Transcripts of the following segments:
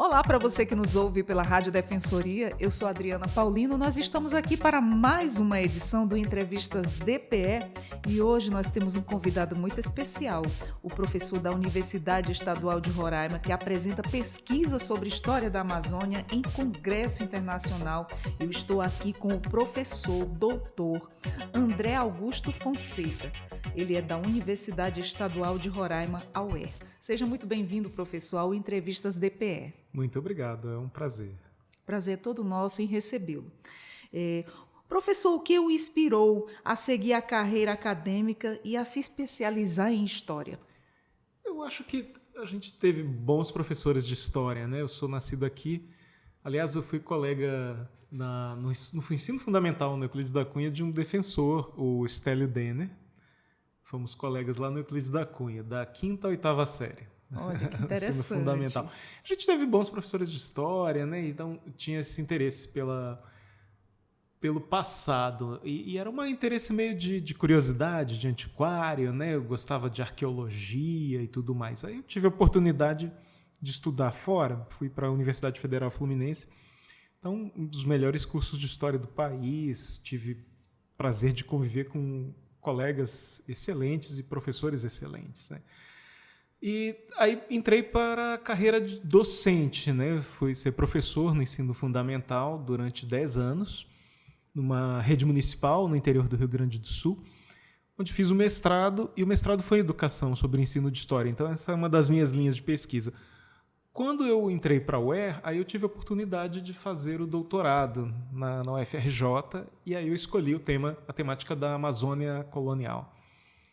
Olá para você que nos ouve pela Rádio Defensoria, eu sou Adriana Paulino, nós estamos aqui para mais uma edição do Entrevistas DPE e hoje nós temos um convidado muito especial, o professor da Universidade Estadual de Roraima, que apresenta pesquisa sobre história da Amazônia em congresso internacional. Eu estou aqui com o professor doutor André Augusto Fonseca. Ele é da Universidade Estadual de Roraima, a UER. Seja muito bem-vindo, professor, ao Entrevistas DPE. Muito obrigado, é um prazer. Prazer é todo nosso em recebê-lo. Professor, o que o inspirou a seguir a carreira acadêmica e a se especializar em História? Eu acho que a gente teve bons professores de História, né? Eu sou nascido aqui. Aliás, eu fui colega no ensino fundamental no Euclides da Cunha de um defensor, o Stélio Denner. Fomos colegas lá no Euclides da Cunha, da 5ª à 8ª série. Olha, que interessante. Ensino fundamental. A gente teve bons professores de História, né? Então tinha esse interesse pelo passado. E era um interesse meio de curiosidade, de antiquário, né? Eu gostava de arqueologia e tudo mais. Aí eu tive a oportunidade de estudar fora, fui para a Universidade Federal Fluminense. Então, um dos melhores cursos de História do país. Tive prazer de conviver com colegas excelentes e professores excelentes, né? E aí entrei para a carreira de docente, né? Fui ser professor no ensino fundamental durante 10 anos, numa rede municipal no interior do Rio Grande do Sul, onde fiz o mestrado, e o mestrado foi em educação sobre ensino de história. Então essa é uma das minhas linhas de pesquisa. Quando eu entrei para a UER, aí eu tive a oportunidade de fazer o doutorado na UFRJ, e aí eu escolhi a temática da Amazônia colonial.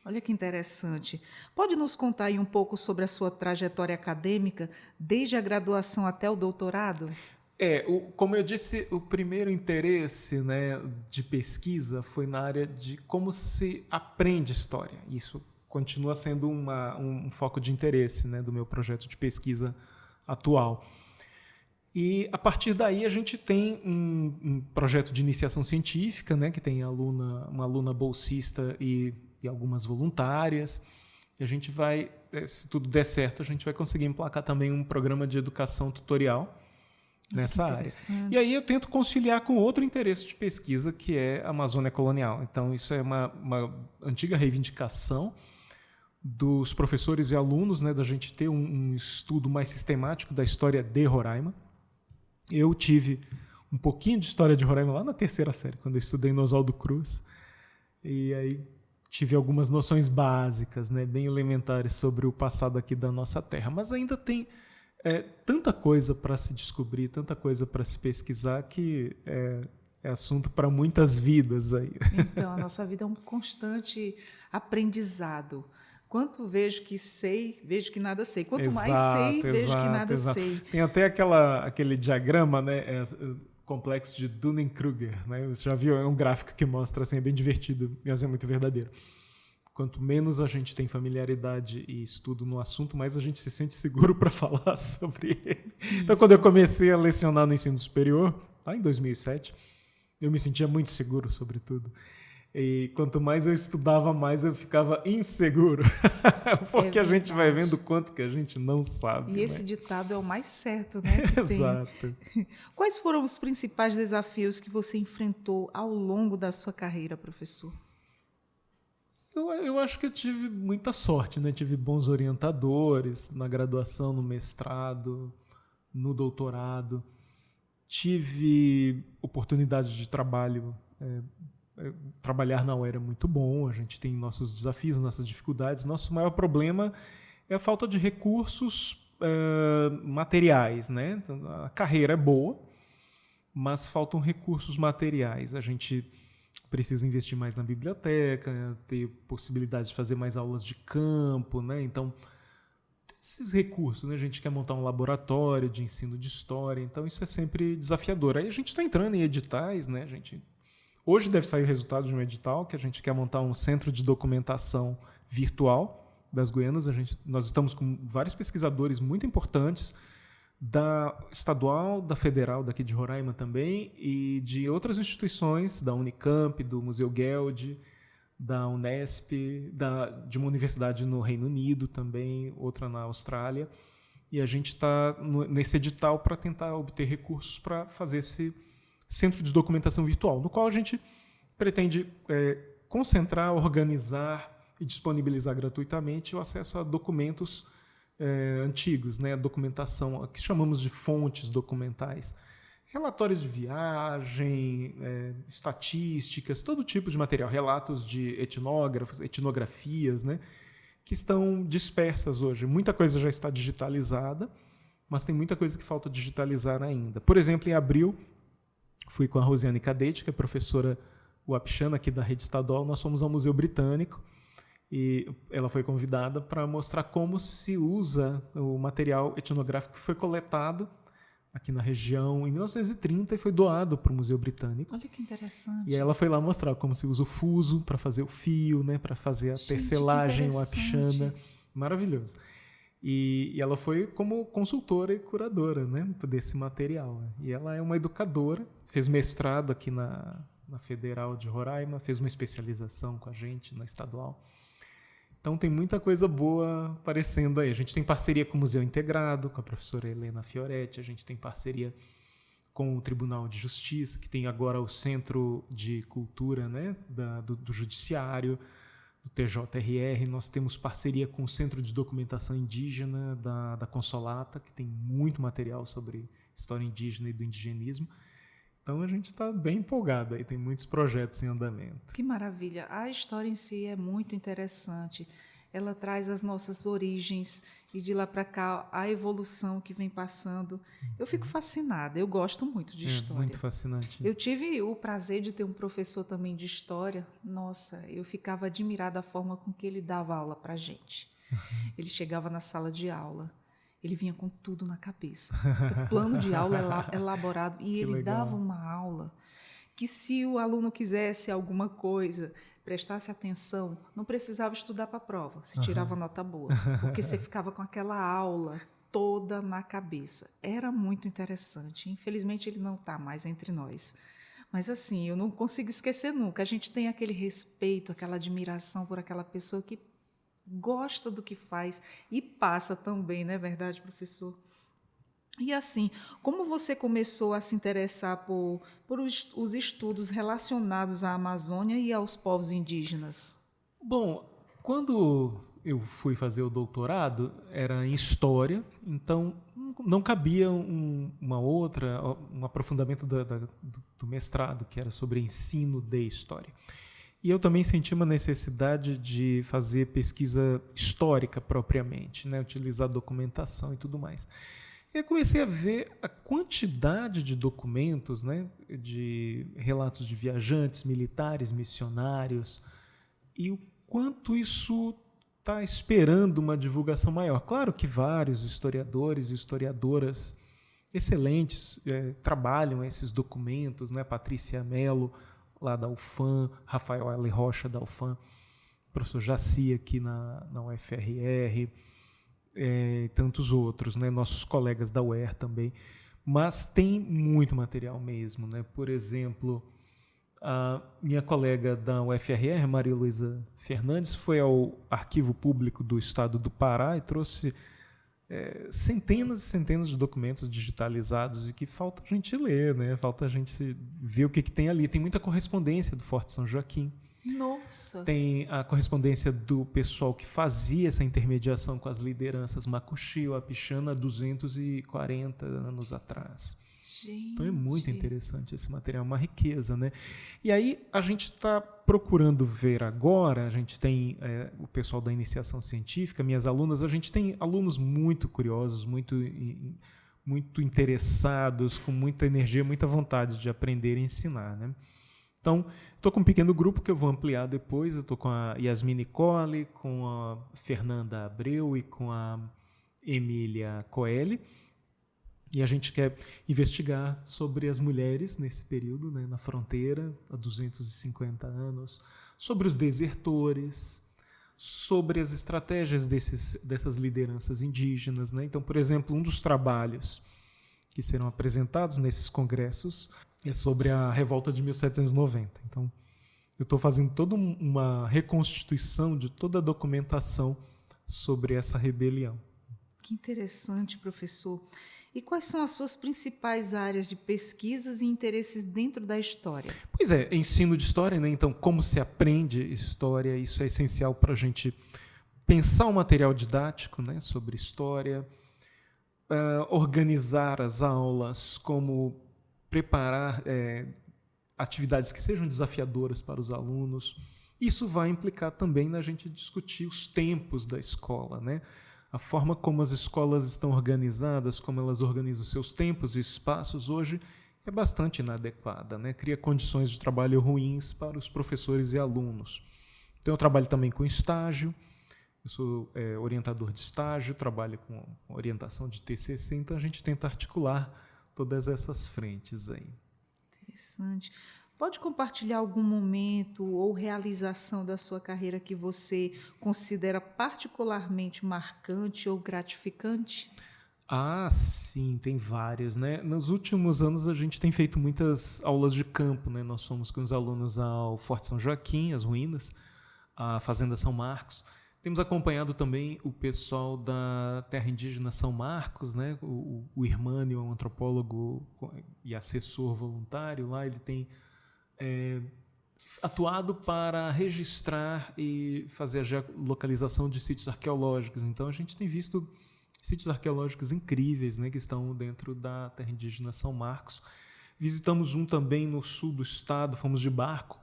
Olha que interessante. Pode nos contar aí um pouco sobre a sua trajetória acadêmica, desde a graduação até o doutorado? Como eu disse, o primeiro interesse, né, de pesquisa foi na área de como se aprende história. Isso continua sendo um foco de interesse, né, do meu projeto de pesquisa atual. E, a partir daí, a gente tem um projeto de iniciação científica, né, que tem uma aluna bolsista e algumas voluntárias. E a gente vai, se tudo der certo, a gente vai conseguir emplacar também um programa de educação tutorial nessa área. E aí eu tento conciliar com outro interesse de pesquisa, que é a Amazônia colonial. Então, isso é uma antiga reivindicação dos professores e alunos, né, da gente ter um estudo mais sistemático da história de Roraima. Eu tive um pouquinho de história de Roraima lá na 3ª série, quando eu estudei no Oswaldo Cruz. E aí tive algumas noções básicas, né, bem elementares sobre o passado aqui da nossa terra. Mas ainda tem tanta coisa para se descobrir, tanta coisa para se pesquisar, que é assunto para muitas vidas aí. Então, a nossa vida é um constante aprendizado. Quanto vejo que sei, vejo que nada sei. Quanto mais sei, vejo que nada sei. Tem até aquele diagrama, né, complexo de Dunning-Kruger, né? Você já viu? É um gráfico que mostra, assim, é bem divertido, mas é muito verdadeiro. Quanto menos a gente tem familiaridade e estudo no assunto, mais a gente se sente seguro para falar sobre ele. Isso. Então, quando eu comecei a lecionar no ensino superior, lá em 2007, eu me sentia muito seguro sobre tudo. E quanto mais eu estudava, mais eu ficava inseguro. Porque a gente vai vendo o quanto que a gente não sabe. E esse ditado é o mais certo, né? Exato. Quais foram os principais desafios que você enfrentou ao longo da sua carreira, professor? Eu acho que eu tive muita sorte, né? Tive bons orientadores na graduação, no mestrado, no doutorado. Tive oportunidade de trabalho. Trabalhar na UER é muito bom, a gente tem nossos desafios, nossas dificuldades. Nosso maior problema é a falta de recursos materiais, né? A carreira é boa, mas faltam recursos materiais. A gente precisa investir mais na biblioteca, ter possibilidade de fazer mais aulas de campo, né? Então, esses recursos, né? A gente quer montar um laboratório de ensino de história, então isso é sempre desafiador. Aí a gente está entrando em editais, né? Hoje deve sair o resultado de um edital que a gente quer montar um centro de documentação virtual das Guianas. Nós estamos com vários pesquisadores muito importantes da estadual, da federal, daqui de Roraima também, e de outras instituições, da Unicamp, do Museu Geld, da Unesp, de uma universidade no Reino Unido também, outra na Austrália. e a gente está nesse edital para tentar obter recursos para fazer esse centro de documentação virtual, no qual a gente pretende concentrar, organizar e disponibilizar gratuitamente o acesso a documentos antigos, né? A documentação que chamamos de fontes documentais, relatórios de viagem, estatísticas, todo tipo de material, relatos de etnógrafos, etnografias, né? Que estão dispersas hoje. Muita coisa já está digitalizada, mas tem muita coisa que falta digitalizar ainda. Por exemplo, em abril, fui com a Rosiane Cadete, que é professora Wapixana aqui da Rede Estadual, nós fomos ao Museu Britânico e ela foi convidada para mostrar como se usa o material etnográfico que foi coletado aqui na região em 1930 e foi doado para o Museu Britânico. Olha que interessante. E aí ela foi lá mostrar como se usa o fuso para fazer o fio, né, para fazer a tecelagem wapixana. Maravilhoso. E ela foi como consultora e curadora, né, desse material. E ela é uma educadora, fez mestrado aqui na Federal de Roraima, fez uma especialização com a gente na Estadual. Então tem muita coisa boa aparecendo aí. A gente tem parceria com o Museu Integrado, com a professora Helena Fioretti, a gente tem parceria com o Tribunal de Justiça, que tem agora o Centro de Cultura, né, do Judiciário, do TJRR. Nós temos parceria com o Centro de Documentação Indígena da Consolata, que tem muito material sobre história indígena e do indigenismo. Então a gente está bem empolgado aí, tem muitos projetos em andamento. Que maravilha! A história em si é muito interessante. Ela traz as nossas origens e de lá para cá a evolução que vem passando. Eu fico fascinada, eu gosto muito de história. Muito fascinante. Eu tive o prazer de ter um professor também de história. Nossa, eu ficava admirada da forma com que ele dava aula para a gente. Ele chegava na sala de aula, ele vinha com tudo na cabeça. O plano de aula elaborado. E ele dava uma aula que, se o aluno quisesse alguma coisa, prestasse atenção, não precisava estudar para a prova, se tirava nota boa, porque você ficava com aquela aula toda na cabeça. Era muito interessante. Infelizmente, ele não está mais entre nós. Mas, assim, eu não consigo esquecer nunca. A gente tem aquele respeito, aquela admiração por aquela pessoa que gosta do que faz e passa também, não é verdade, professor? E assim, como você começou a se interessar por os estudos relacionados à Amazônia e aos povos indígenas? Bom, quando eu fui fazer o doutorado, era em História, então não cabia um aprofundamento do mestrado, que era sobre ensino de História. E eu também senti uma necessidade de fazer pesquisa histórica propriamente, né? Utilizar documentação e tudo mais. E aí comecei a ver a quantidade de documentos, né? De relatos de viajantes, militares, missionários, e o quanto isso está esperando uma divulgação maior. Claro que vários historiadores e historiadoras excelentes trabalham esses documentos, né? Patrícia Mello, lá da UFAM, Rafael L. Rocha, da UFAM, professor Jaci aqui na UFRR, tantos outros, né? Nossos colegas da UER também. Mas tem muito material mesmo, né? Por exemplo, a minha colega da UFRR, Maria Luísa Fernandes, foi ao Arquivo Público do Estado do Pará e trouxe centenas e centenas de documentos digitalizados e que falta a gente ler, né? Falta a gente ver o que tem ali. Tem muita correspondência do Forte São Joaquim. Nossa! Tem a correspondência do pessoal que fazia essa intermediação com as lideranças Macuxi ou Wapixana 240 anos atrás. Gente. Então é muito interessante esse material, uma riqueza, né? E aí a gente está procurando ver agora, a gente tem o pessoal da iniciação científica, minhas alunas, a gente tem alunos muito curiosos, muito interessados, com muita energia, muita vontade de aprender e ensinar, né? Então, estou com um pequeno grupo que eu vou ampliar depois, eu estou com a Yasmin Nicole, com a Fernanda Abreu e com a Emília Coelho. E a gente quer investigar sobre as mulheres nesse período, né, na fronteira, há 250 anos, sobre os desertores, sobre as estratégias dessas lideranças indígenas, né? Então, por exemplo, um dos trabalhos que serão apresentados nesses congressos é sobre a revolta de 1790. Então, eu estou fazendo toda uma reconstituição de toda a documentação sobre essa rebelião. Que interessante, professor. E quais são as suas principais áreas de pesquisas e interesses dentro da história? Pois é, ensino de história, né? Então, como se aprende história, isso é essencial para a gente pensar um material didático, né, sobre história, organizar as aulas, como preparar atividades que sejam desafiadoras para os alunos. Isso vai implicar também na gente discutir os tempos da escola, né? A forma como as escolas estão organizadas, como elas organizam seus tempos e espaços hoje é bastante inadequada, né? Cria condições de trabalho ruins para os professores e alunos. Então, eu trabalho também com estágio, eu sou orientador de estágio, trabalho com orientação de TCC, então a gente tenta articular todas essas frentes aí. Interessante. Pode compartilhar algum momento ou realização da sua carreira que você considera particularmente marcante ou gratificante? Ah, sim, tem várias, né? Nos últimos anos a gente tem feito muitas aulas de campo, né? Nós fomos com os alunos ao Forte São Joaquim, as ruínas, à Fazenda São Marcos. Temos acompanhado também o pessoal da terra indígena São Marcos, né? O Irmânio é um antropólogo e assessor voluntário lá, ele tem atuado para registrar e fazer a geolocalização de sítios arqueológicos. Então, a gente tem visto sítios arqueológicos incríveis, né, que estão dentro da terra indígena São Marcos. Visitamos um também no sul do estado, fomos de barco,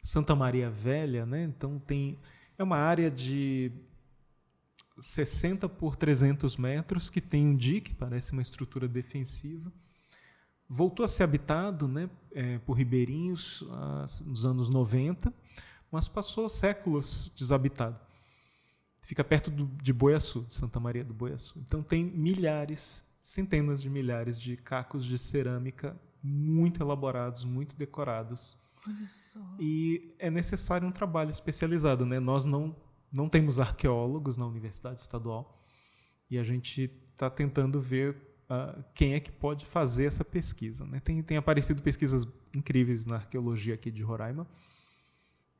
Santa Maria Velha, né? Então é uma área de 60 por 300 metros que tem um dique, parece uma estrutura defensiva. Voltou a ser habitado, né, por ribeirinhos nos anos 90, mas passou séculos desabitado. Fica perto de Boiaçu, de Santa Maria do Boiaçu. Então tem milhares, centenas de milhares de cacos de cerâmica muito elaborados, muito decorados. Olha só. E é necessário um trabalho especializado, né? Nós não temos arqueólogos na Universidade Estadual e a gente está tentando ver quem é que pode fazer essa pesquisa, né? Tem aparecido pesquisas incríveis na arqueologia aqui de Roraima.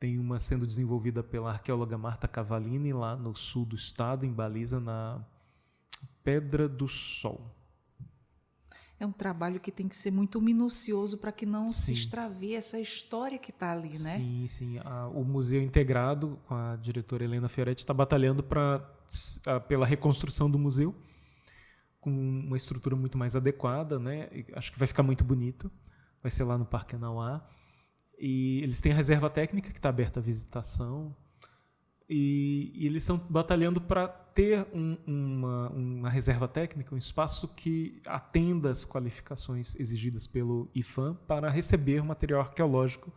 Tem uma sendo desenvolvida pela arqueóloga Marta Cavalini, lá no sul do estado, em Baliza, na Pedra do Sol. É um trabalho que tem que ser muito minucioso para que não se Sim. extravie essa história que está ali, né? Sim, sim. O Museu Integrado, com a diretora Helena Fioretti, está batalhando pela reconstrução do museu, com uma estrutura muito mais adequada, né? Acho que vai ficar muito bonito. Vai ser lá no Parque Anauá. E eles têm a reserva técnica que está aberta à visitação. E eles estão batalhando para ter uma reserva técnica, um espaço que atenda às qualificações exigidas pelo IFAM para receber o material arqueológico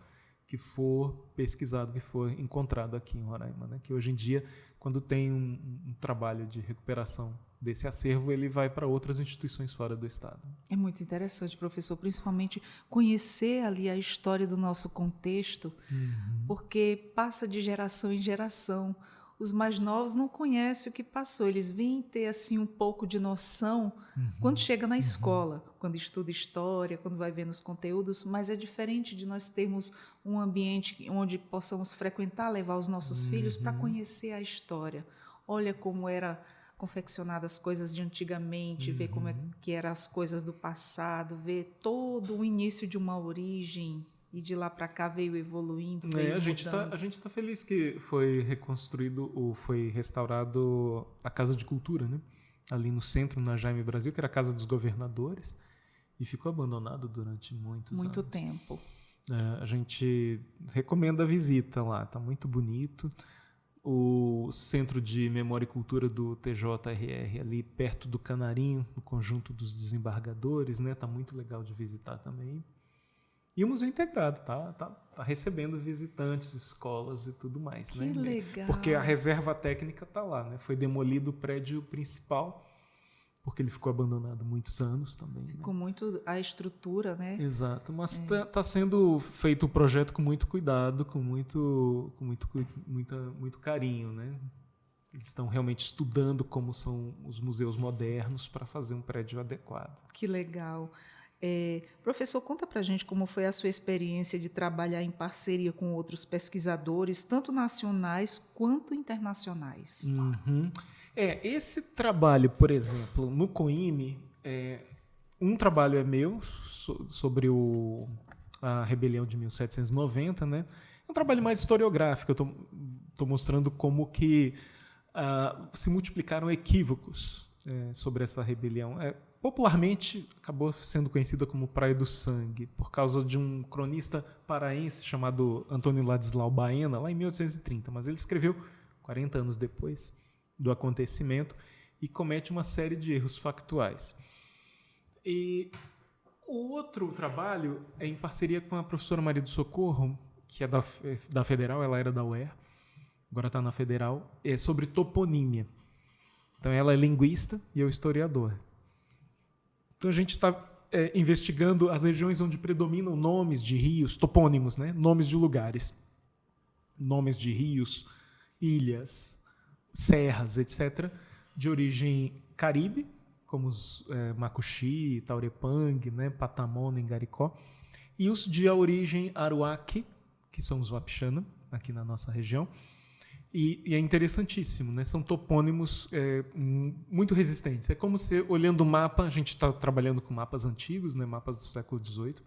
que for pesquisado, que for encontrado aqui em Roraima, né? Que hoje em dia, quando tem um trabalho de recuperação desse acervo, ele vai para outras instituições fora do estado. É muito interessante, professor, principalmente conhecer ali a história do nosso contexto, porque passa de geração em geração. Os mais novos não conhecem o que passou, eles vêm ter assim um pouco de noção quando chega na escola, quando estuda história, quando vai vendo os conteúdos, mas é diferente de nós termos um ambiente onde possamos frequentar, levar os nossos filhos para conhecer a história. Olha como era confeccionadas as coisas de antigamente, ver como é que eram as coisas do passado, ver todo o início de uma origem. E de lá para cá veio evoluindo, veio a gente tá feliz que foi reconstruído ou foi restaurado a Casa de Cultura, né? Ali no centro, na Jaime Brasil, que era a Casa dos Governadores, e ficou abandonado durante muitos anos. Muito tempo. A gente recomenda a visita lá, tá muito bonito. O Centro de Memória e Cultura do TJRR, ali perto do Canarinho, no Conjunto dos Desembargadores, né? Tá muito legal de visitar também. E o Museu Integrado tá recebendo visitantes, escolas e tudo mais. Que né? legal! Porque a reserva técnica está lá. Né? Foi demolido o prédio principal, porque ele ficou abandonado muitos anos também. Ficou muito a estrutura, né? Exato, mas está sendo feito o projeto com muito cuidado, com muito carinho. Né? Eles estão realmente estudando como são os museus modernos para fazer um prédio adequado. Que legal! Professor, conta para a gente como foi a sua experiência de trabalhar em parceria com outros pesquisadores, tanto nacionais quanto internacionais. Esse trabalho, por exemplo, no COIME, um trabalho é meu sobre a rebelião de 1790, né? É um trabalho mais historiográfico. Eu estou mostrando como que se multiplicaram equívocos sobre essa rebelião. Popularmente, acabou sendo conhecida como Praia do Sangue, por causa de um cronista paraense chamado Antônio Ladislau Baena, lá em 1830. Mas ele escreveu 40 anos depois do acontecimento e comete uma série de erros factuais. E o outro trabalho é em parceria com a professora Maria do Socorro, que é da Federal, ela era da UER, agora está na Federal, é sobre toponímia. Então ela é linguista e eu historiador. Então a gente está investigando as regiões onde predominam nomes de rios, topônimos, né? Nomes de lugares, nomes de rios, ilhas, serras, etc., de origem caribe, como os Macuxi, Taurepang, né? Patamona, Engaricó, e os de origem aruaque, que são os Wapixana, aqui na nossa região. E é interessantíssimo, né? São topônimos muito resistentes. É como se, olhando o mapa, a gente está trabalhando com mapas antigos, né? Mapas do século XVIII.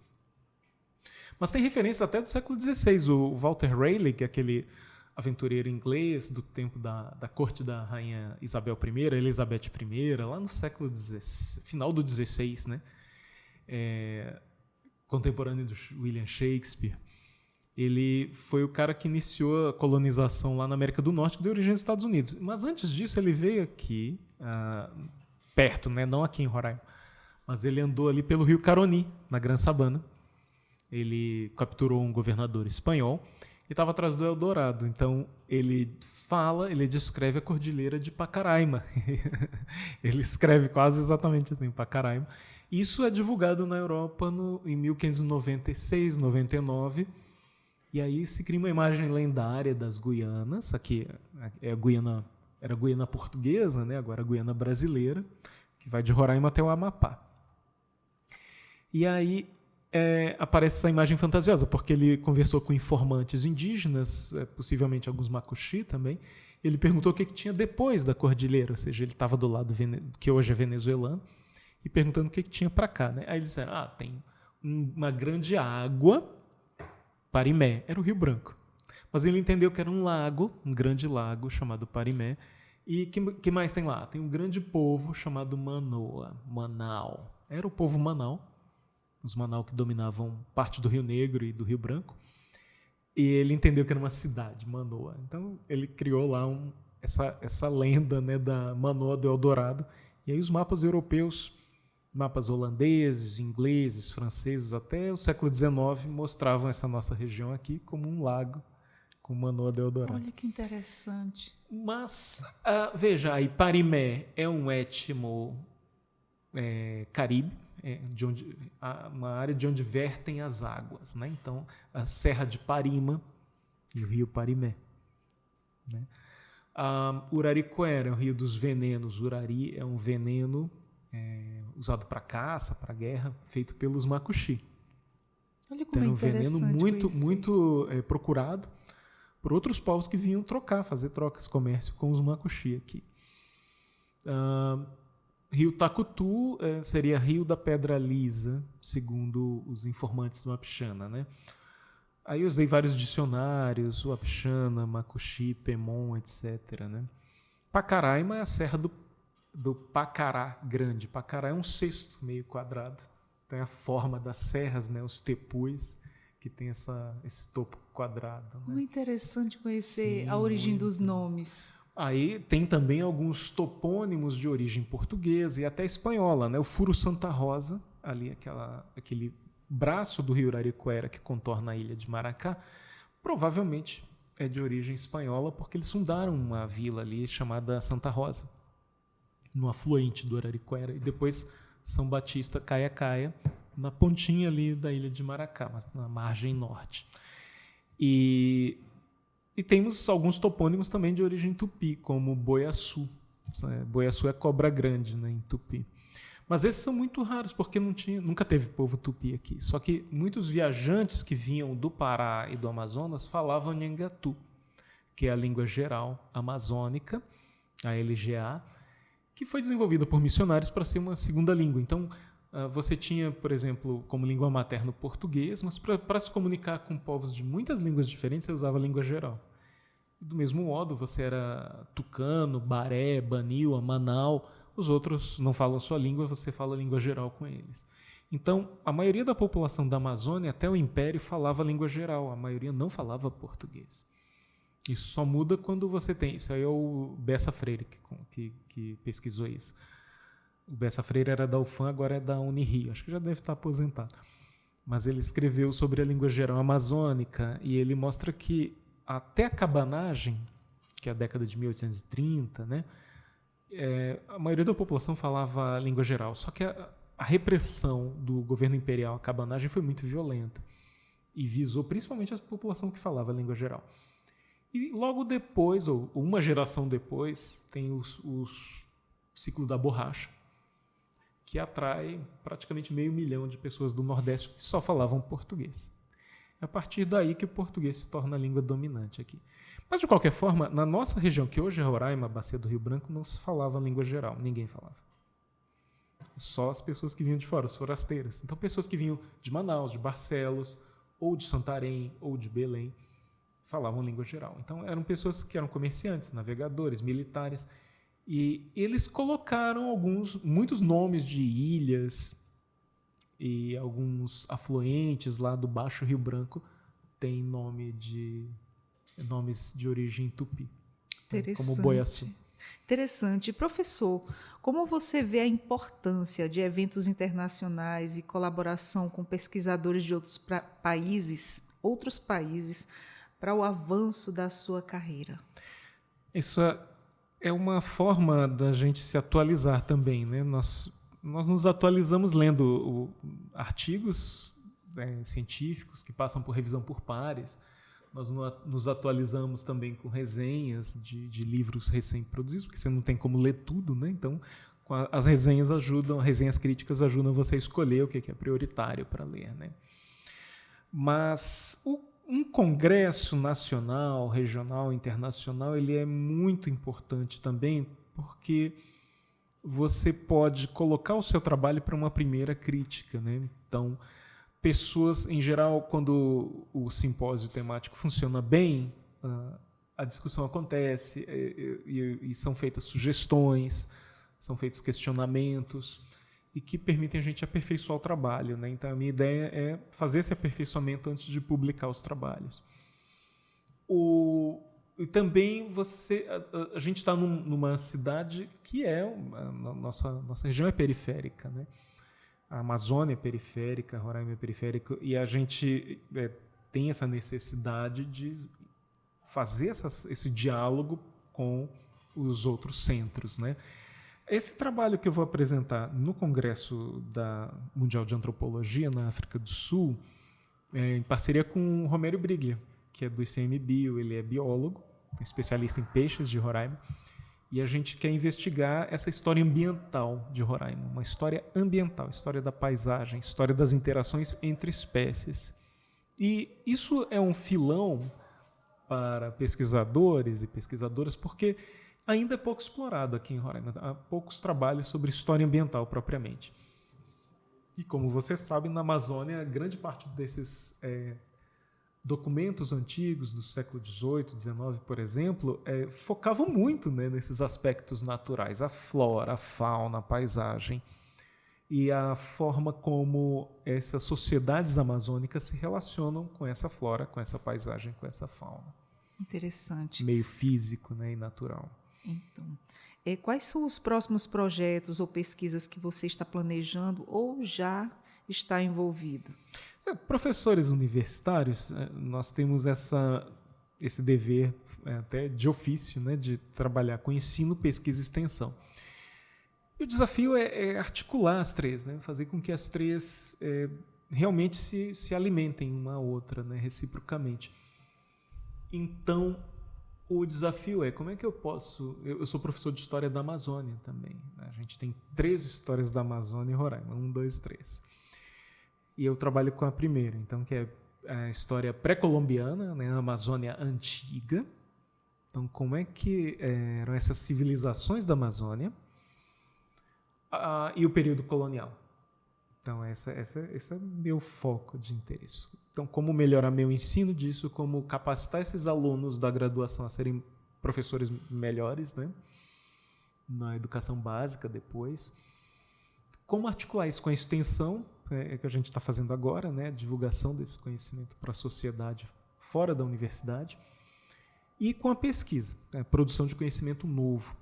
Mas tem referências até do século XVI. O Walter Raleigh, que é aquele aventureiro inglês do tempo da corte da rainha Isabel I, Elizabeth I, lá no século XVI, final do XVI, né? Contemporâneo do William Shakespeare. Ele foi o cara que iniciou a colonização lá na América do Norte, que deu origem aos Estados Unidos. Mas antes disso, ele veio aqui, perto, né? Não aqui em Roraima, mas ele andou ali pelo rio Caroni, na Gran Sabana. Ele capturou um governador espanhol e estava atrás do Eldorado. Então, ele descreve a cordilheira de Pacaraima. Ele escreve quase exatamente assim, Pacaraima. Isso é divulgado na Europa em 1596, 99. E aí se cria uma imagem lendária das Guianas. Aqui era a Guiana portuguesa, né? Agora a Guiana brasileira, que vai de Roraima até o Amapá. E aí aparece essa imagem fantasiosa, porque ele conversou com informantes indígenas, possivelmente alguns Macuxi também. Ele perguntou o que tinha depois da cordilheira, ou seja, ele estava do lado que hoje é venezuelano, e perguntando o que tinha para cá, né? Aí eles disseram, tem uma grande água, Parimé, era o Rio Branco. Mas ele entendeu que era um lago, um grande lago chamado Parimé. E que mais tem lá? Tem um grande povo chamado Manoa, Manau. Era o povo Manau, os Manau que dominavam parte do Rio Negro e do Rio Branco. E ele entendeu que era uma cidade, Manoa. Então ele criou lá essa lenda, né, da Manoa do Eldorado. E aí os mapas europeus, mapas holandeses, ingleses, franceses, até o século XIX, mostravam essa nossa região aqui como um lago com Manoa do Eldorado. Olha que interessante. Mas, veja, aí Parimé é um etmo caribe, uma área de onde vertem as águas, né? Então, a Serra de Parima e o rio Parimé. Né? Uraricoera é o rio dos venenos. Urari é um veneno usado para caça, para guerra, feito pelos Macuxi. Olha como é interessante. Então, um veneno muito procurado por outros povos que vinham fazer trocas, comércio com os Macuxi aqui. Rio Tacutu seria Rio da Pedra Lisa, segundo os informantes do Wapixana, né? Aí eu usei vários dicionários, Wapixana, Macuxi, Pemon, etc. Né? Pacaraima é a serra do Pacará grande. Pacará é um cesto meio quadrado. Tem a forma das serras, né? Os tepuis, que tem esse topo quadrado. Né? Muito interessante conhecer a origem dos nomes. Aí tem também alguns topônimos de origem portuguesa e até espanhola, né? O Furo Santa Rosa, ali aquele braço do rio Uraricoera que contorna a ilha de Maracá, provavelmente é de origem espanhola, porque eles fundaram uma vila ali chamada Santa Rosa, no afluente do Uraricoera, e depois São Batista, Caia, na pontinha ali da ilha de Maracá, mas na margem norte. E temos alguns topônimos também de origem tupi, como Boiaçu. Boiaçu é cobra grande, né, em tupi. Mas esses são muito raros, porque nunca teve povo tupi aqui. Só que muitos viajantes que vinham do Pará e do Amazonas falavam Nhangatu, que é a língua geral amazônica, a LGA, que foi desenvolvida por missionários para ser uma segunda língua. Então, você tinha, por exemplo, como língua materna o português, mas para se comunicar com povos de muitas línguas diferentes, você usava a língua geral. Do mesmo modo, você era tucano, baré, banil, manau, os outros não falam sua língua, você fala a língua geral com eles. Então, a maioria da população da Amazônia, até o Império, falava a língua geral, a maioria não falava português. Isso só muda quando você tem... Isso aí é o Bessa Freire que pesquisou isso. O Bessa Freire era da UFAM, agora é da Unirio. Acho que já deve estar aposentado. Mas ele escreveu sobre a língua geral amazônica e ele mostra que até a cabanagem, que é a década de 1830, né, a maioria da população falava a língua geral. Só que a repressão do governo imperial à cabanagem foi muito violenta e visou principalmente a população que falava a língua geral. E logo depois, ou uma geração depois, tem o ciclo da borracha, que atrai praticamente 500 mil de pessoas do Nordeste que só falavam português. É a partir daí que o português se torna a língua dominante aqui. Mas, de qualquer forma, na nossa região, que hoje é Roraima, a Bacia do Rio Branco, não se falava a língua geral, ninguém falava. Só as pessoas que vinham de fora, os forasteiros. Então, pessoas que vinham de Manaus, de Barcelos, ou de Santarém, ou de Belém, falavam língua geral. Então, eram pessoas que eram comerciantes, navegadores, militares, e eles colocaram muitos nomes de ilhas e alguns afluentes lá do Baixo Rio Branco têm nomes de origem tupi, como Boiaçu. Interessante. Professor, como você vê a importância de eventos internacionais e colaboração com pesquisadores de outros países, para o avanço da sua carreira? Isso é uma forma da gente se atualizar também, né? Nós nos atualizamos lendo artigos científicos que passam por revisão por pares. Nós nos atualizamos também com resenhas de livros recém-produzidos, porque você não tem como ler tudo, né? Então, as resenhas críticas ajudam você a escolher o que é prioritário para ler, né? Mas um congresso nacional, regional, internacional, ele é muito importante também, porque você pode colocar o seu trabalho para uma primeira crítica, né? Então, pessoas, em geral, quando o simpósio temático funciona bem, a discussão acontece e são feitas sugestões, são feitos questionamentos e que permitem a gente aperfeiçoar o trabalho, né? Então, a minha ideia é fazer esse aperfeiçoamento antes de publicar os trabalhos. E também a gente está numa cidade que nossa região é periférica, né? A Amazônia é periférica, a Roraima é periférica, e a gente tem essa necessidade de fazer esse diálogo com os outros centros, né? Esse trabalho que eu vou apresentar no Congresso Mundial de Antropologia na África do Sul, em parceria com o Romero Briglia, que é do ICMBio, ele é biólogo, especialista em peixes de Roraima, e a gente quer investigar essa história ambiental de Roraima, uma história ambiental, história da paisagem, história das interações entre espécies. E isso é um filão para pesquisadores e pesquisadoras, porque ainda é pouco explorado aqui em Roraima. Há poucos trabalhos sobre história ambiental propriamente. E como você sabe, na Amazônia, grande parte desses documentos antigos do século XVIII, XIX, por exemplo, focavam muito, né, nesses aspectos naturais, a flora, a fauna, a paisagem e a forma como essas sociedades amazônicas se relacionam com essa flora, com essa paisagem, com essa fauna. Interessante. Meio físico, né, e natural. Então, quais são os próximos projetos ou pesquisas que você está planejando ou já está envolvido? Professores universitários, nós temos esse dever até de ofício, né, de trabalhar com ensino, pesquisa e extensão. E o desafio é articular as três, né, fazer com que as três realmente se alimentem uma à outra, né, reciprocamente. Então, o desafio como é que eu posso... Eu sou professor de História da Amazônia também. Né? A gente tem 3 histórias da Amazônia em Roraima. 1, 2, 3. E eu trabalho com a primeira, então, que é a história pré-colombiana, né? A Amazônia Antiga. Então, como é que eram essas civilizações da Amazônia e o período colonial? Então, esse é meu foco de interesse. Então, como melhorar meu ensino disso, como capacitar esses alunos da graduação a serem professores melhores, né? Na educação básica depois. Como articular isso com a extensão, que a gente está fazendo agora, né? A divulgação desse conhecimento para a sociedade fora da universidade. E com a pesquisa, a produção de conhecimento novo.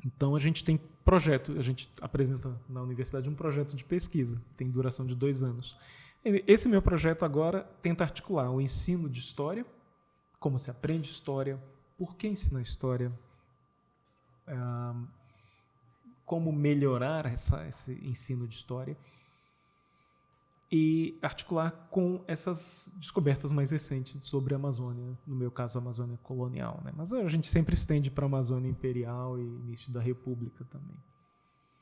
Então, a gente tem projeto, a gente apresenta na universidade um projeto de pesquisa, tem duração de 2 anos. Esse meu projeto agora tenta articular o ensino de história, como se aprende história, por que ensinar história, como melhorar esse ensino de história, e articular com essas descobertas mais recentes sobre a Amazônia, no meu caso, a Amazônia colonial, né? Mas a gente sempre estende para a Amazônia imperial e início da República também.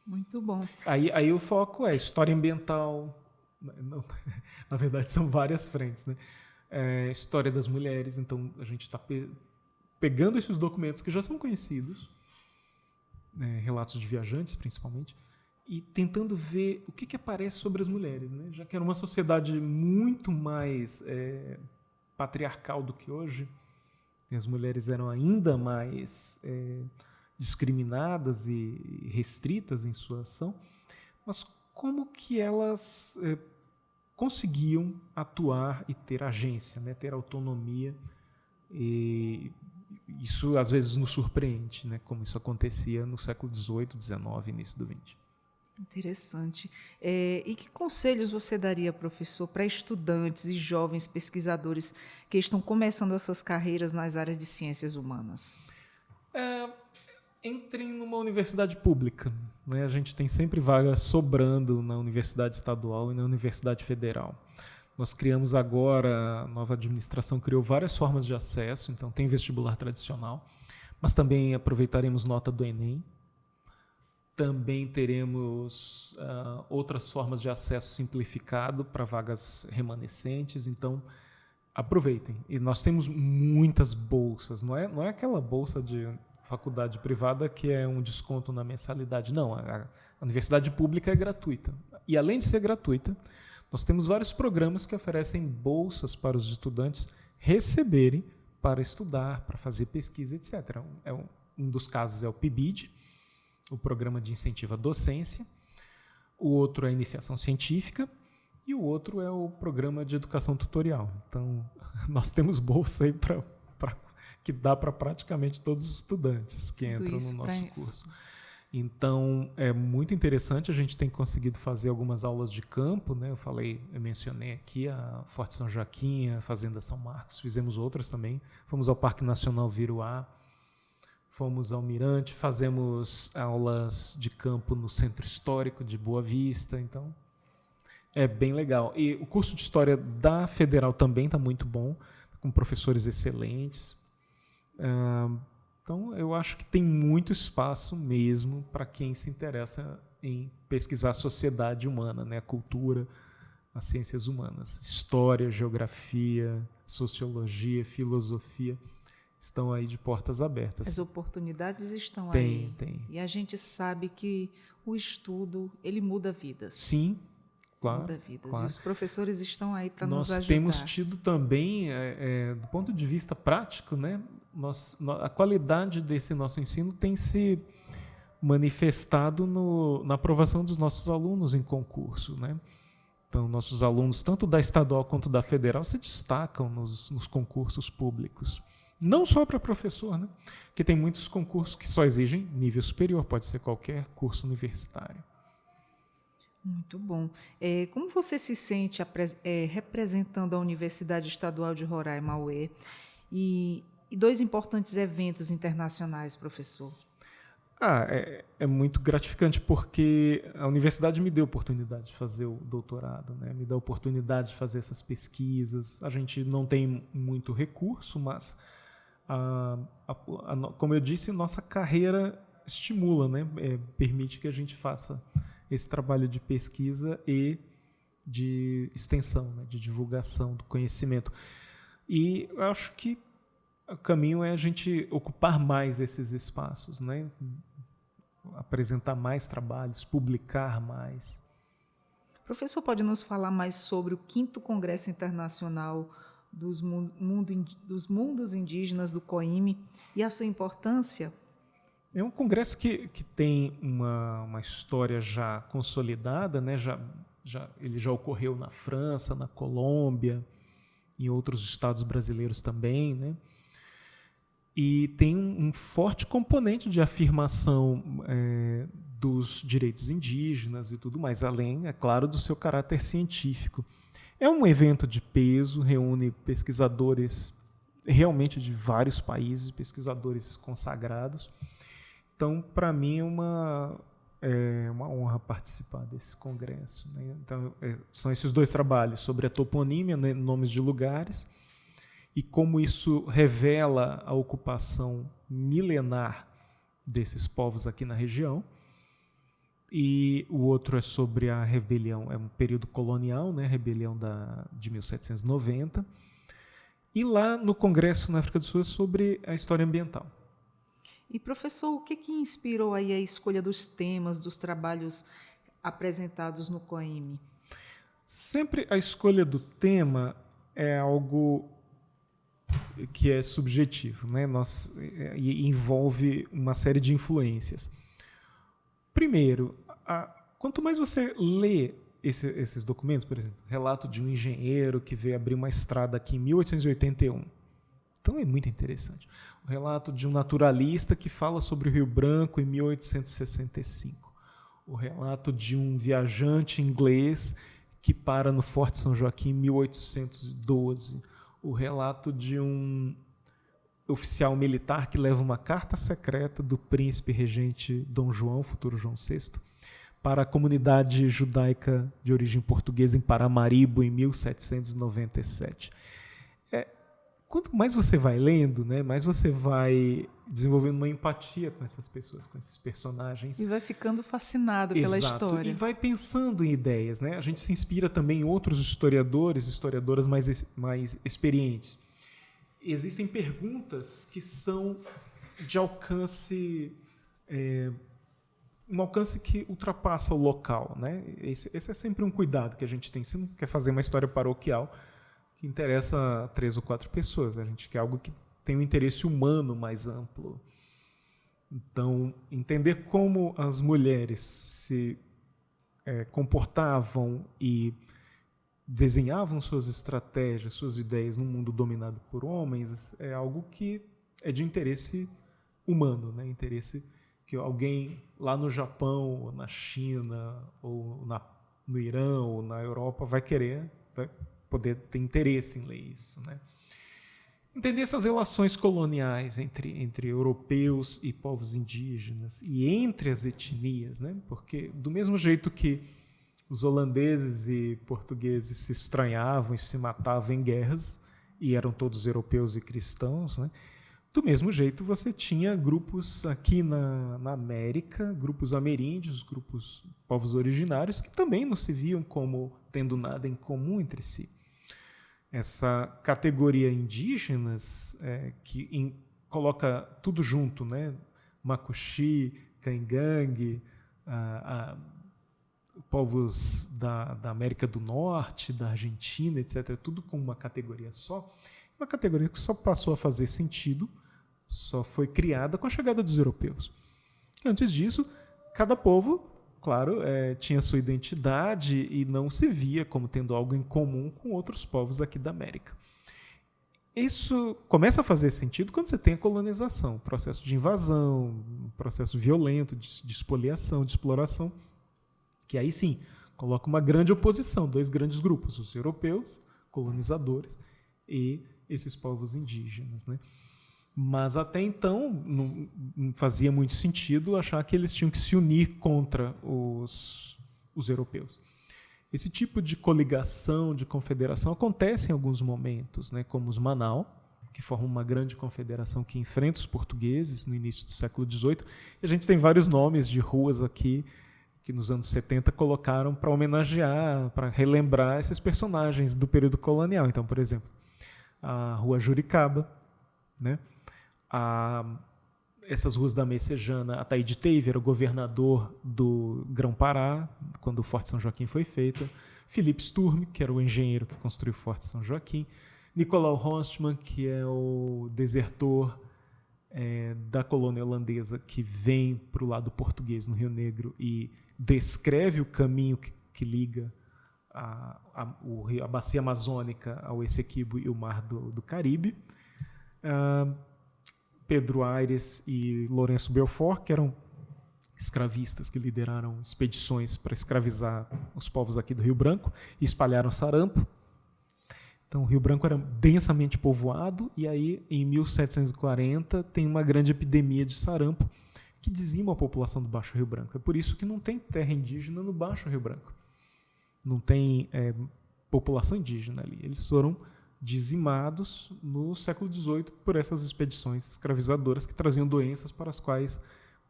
Muito bom. Aí o foco é história ambiental, não, na verdade são várias frentes, né? História das mulheres, então a gente está pegando esses documentos que já são conhecidos, relatos de viajantes principalmente, e tentando ver o que aparece sobre as mulheres, né? Já que era uma sociedade muito mais patriarcal do que hoje, e as mulheres eram ainda mais discriminadas e restritas em sua ação, mas como que elas conseguiam atuar e ter agência, né? Ter autonomia, e isso às vezes nos surpreende, né? Como isso acontecia no século XVIII, XIX, início do XX. Interessante. E que conselhos você daria, professor, para estudantes e jovens pesquisadores que estão começando as suas carreiras nas áreas de ciências humanas? Entrem numa universidade pública, né? A gente tem sempre vagas sobrando na universidade estadual e na universidade federal. Nós criamos agora, a nova administração criou várias formas de acesso, então tem vestibular tradicional, mas também aproveitaremos nota do Enem. Também teremos outras formas de acesso simplificado para vagas remanescentes, então aproveitem. E nós temos muitas bolsas, não é aquela bolsa de faculdade privada que é um desconto na mensalidade. Não, a universidade pública é gratuita. E além de ser gratuita, nós temos vários programas que oferecem bolsas para os estudantes receberem para estudar, para fazer pesquisa, etc. Um dos casos é o PIBID, o Programa de Incentivo à Docência, o outro é a Iniciação Científica e o outro é o Programa de Educação Tutorial. Então, nós temos bolsa aí que dá para praticamente todos os estudantes que entram no nosso curso. Então, é muito interessante, a gente tem conseguido fazer algumas aulas de campo, né? Eu mencionei aqui a Forte São Joaquim, a Fazenda São Marcos, fizemos outras também, fomos ao Parque Nacional Viruá, fomos ao Mirante, fazemos aulas de campo no Centro Histórico de Boa Vista, então é bem legal. E o curso de História da Federal também está muito bom, com professores excelentes. Então, eu acho que tem muito espaço mesmo para quem se interessa em pesquisar a sociedade humana, né? A cultura, as ciências humanas. História, geografia, sociologia, filosofia estão aí de portas abertas. As oportunidades estão aí. Tem. E a gente sabe que o estudo, ele muda vidas. Sim, claro. Muda vidas. Claro. E os professores estão aí para nos ajudar. Nós temos tido também, do ponto de vista prático, né? A qualidade desse nosso ensino tem se manifestado na aprovação dos nossos alunos em concurso, né? Então, nossos alunos, tanto da estadual quanto da federal, se destacam nos concursos públicos. Não só para professor, né? Porque tem muitos concursos que só exigem nível superior, pode ser qualquer curso universitário. Muito bom. Como você se sente representando a Universidade Estadual de Roraima, a UE, e 2 importantes eventos internacionais, professor? É muito gratificante porque a universidade me deu a oportunidade de fazer o doutorado, né? Me deu a oportunidade de fazer essas pesquisas. A gente não tem muito recurso, mas, como eu disse, nossa carreira estimula, né? Permite que a gente faça esse trabalho de pesquisa e de extensão, né? De divulgação do conhecimento. E eu acho que O caminho é a gente ocupar mais esses espaços, né? Apresentar mais trabalhos, publicar mais. Professor, pode nos falar mais sobre o 5º Congresso Internacional dos Mundos Indígenas do COIME e a sua importância? É um congresso que tem uma história já consolidada, né? Ele já ocorreu na França, na Colômbia, em outros estados brasileiros também, né? E tem um forte componente de afirmação dos direitos indígenas e tudo mais, além, é claro, do seu caráter científico. É um evento de peso, reúne pesquisadores realmente de vários países, pesquisadores consagrados. Então, para mim, é uma honra participar desse congresso, né? Então, são esses 2 trabalhos sobre a toponímia, né, nomes de lugares, e como isso revela a ocupação milenar desses povos aqui na região. E o outro é sobre a rebelião, é um período colonial, né, rebelião de 1790. E lá no Congresso na África do Sul é sobre a história ambiental. E, professor, o que inspirou aí a escolha dos temas, dos trabalhos apresentados no COIME? Sempre a escolha do tema é algo que é subjetivo, né? E envolve uma série de influências. Primeiro, quanto mais você lê esses documentos, por exemplo, relato de um engenheiro que veio abrir uma estrada aqui em 1881. Então é muito interessante. O relato de um naturalista que fala sobre o Rio Branco em 1865. O relato de um viajante inglês que para no Forte São Joaquim em 1812. O relato de um oficial militar que leva uma carta secreta do príncipe regente Dom João, futuro João VI, para a comunidade judaica de origem portuguesa em Paramaribo, em 1797. Quanto mais você vai lendo, né, mais você vai desenvolvendo uma empatia com essas pessoas, com esses personagens. E vai ficando fascinado pela história. E vai pensando em ideias, né? A gente se inspira também em outros historiadores, historiadoras mais experientes. Existem perguntas que são de alcance, um alcance que ultrapassa o local, né? Esse é sempre um cuidado que a gente tem. Você não quer fazer uma história paroquial que interessa a 3 ou 4 pessoas. A gente quer algo que tem um interesse humano mais amplo. Então, entender como as mulheres se comportavam e desenhavam suas estratégias, suas ideias num mundo dominado por homens é algo que é de interesse humano, né? Interesse que alguém lá no Japão, ou na China, ou no Irã, ou na Europa vai poder ter interesse em ler isso, né? Entender essas relações coloniais entre europeus e povos indígenas e entre as etnias, né? Porque do mesmo jeito que os holandeses e portugueses se estranhavam e se matavam em guerras e eram todos europeus e cristãos, né? Do mesmo jeito você tinha grupos aqui na América, grupos ameríndios, grupos povos originários que também não se viam como tendo nada em comum entre si. Essa categoria indígenas coloca tudo junto, né? Macuxi, Caingangue, povos da América do Norte, da Argentina, etc., tudo com uma categoria só. Uma categoria que só passou a fazer sentido, só foi criada com a chegada dos europeus. Antes disso, cada povo, claro, tinha sua identidade e não se via como tendo algo em comum com outros povos aqui da América. Isso começa a fazer sentido quando você tem a colonização, o processo de invasão, um processo violento de expoliação, de exploração, que aí sim coloca uma grande oposição, 2 grandes grupos, os europeus, colonizadores, e esses povos indígenas, né? Mas até então não fazia muito sentido achar que eles tinham que se unir contra os europeus. Esse tipo de coligação, de confederação, acontece em alguns momentos, né, como os Manaus, que formam uma grande confederação que enfrenta os portugueses no início do século XVIII. E a gente tem vários nomes de ruas aqui que nos anos 70 colocaram para homenagear, para relembrar esses personagens do período colonial. Então, por exemplo, a Rua Juricaba, né? Essas ruas da Messejana, Ataíde Teive era o governador do Grão-Pará, quando o Forte São Joaquim foi feito. Felipe Sturm, que era o engenheiro que construiu o Forte São Joaquim. Nicolau Rostmann, que é o desertor da colônia holandesa, que vem para o lado português no Rio Negro e descreve o caminho que liga a bacia amazônica ao Essequibo e o Mar do Caribe. Pedro Aires e Lourenço Belfort, que eram escravistas que lideraram expedições para escravizar os povos aqui do Rio Branco e espalharam sarampo. Então, o Rio Branco era densamente povoado e aí, em 1740, tem uma grande epidemia de sarampo que dizima a população do Baixo Rio Branco. É por isso que não tem terra indígena no Baixo Rio Branco. Não tem população indígena ali. Eles foram dizimados no século XVIII por essas expedições escravizadoras que traziam doenças para as quais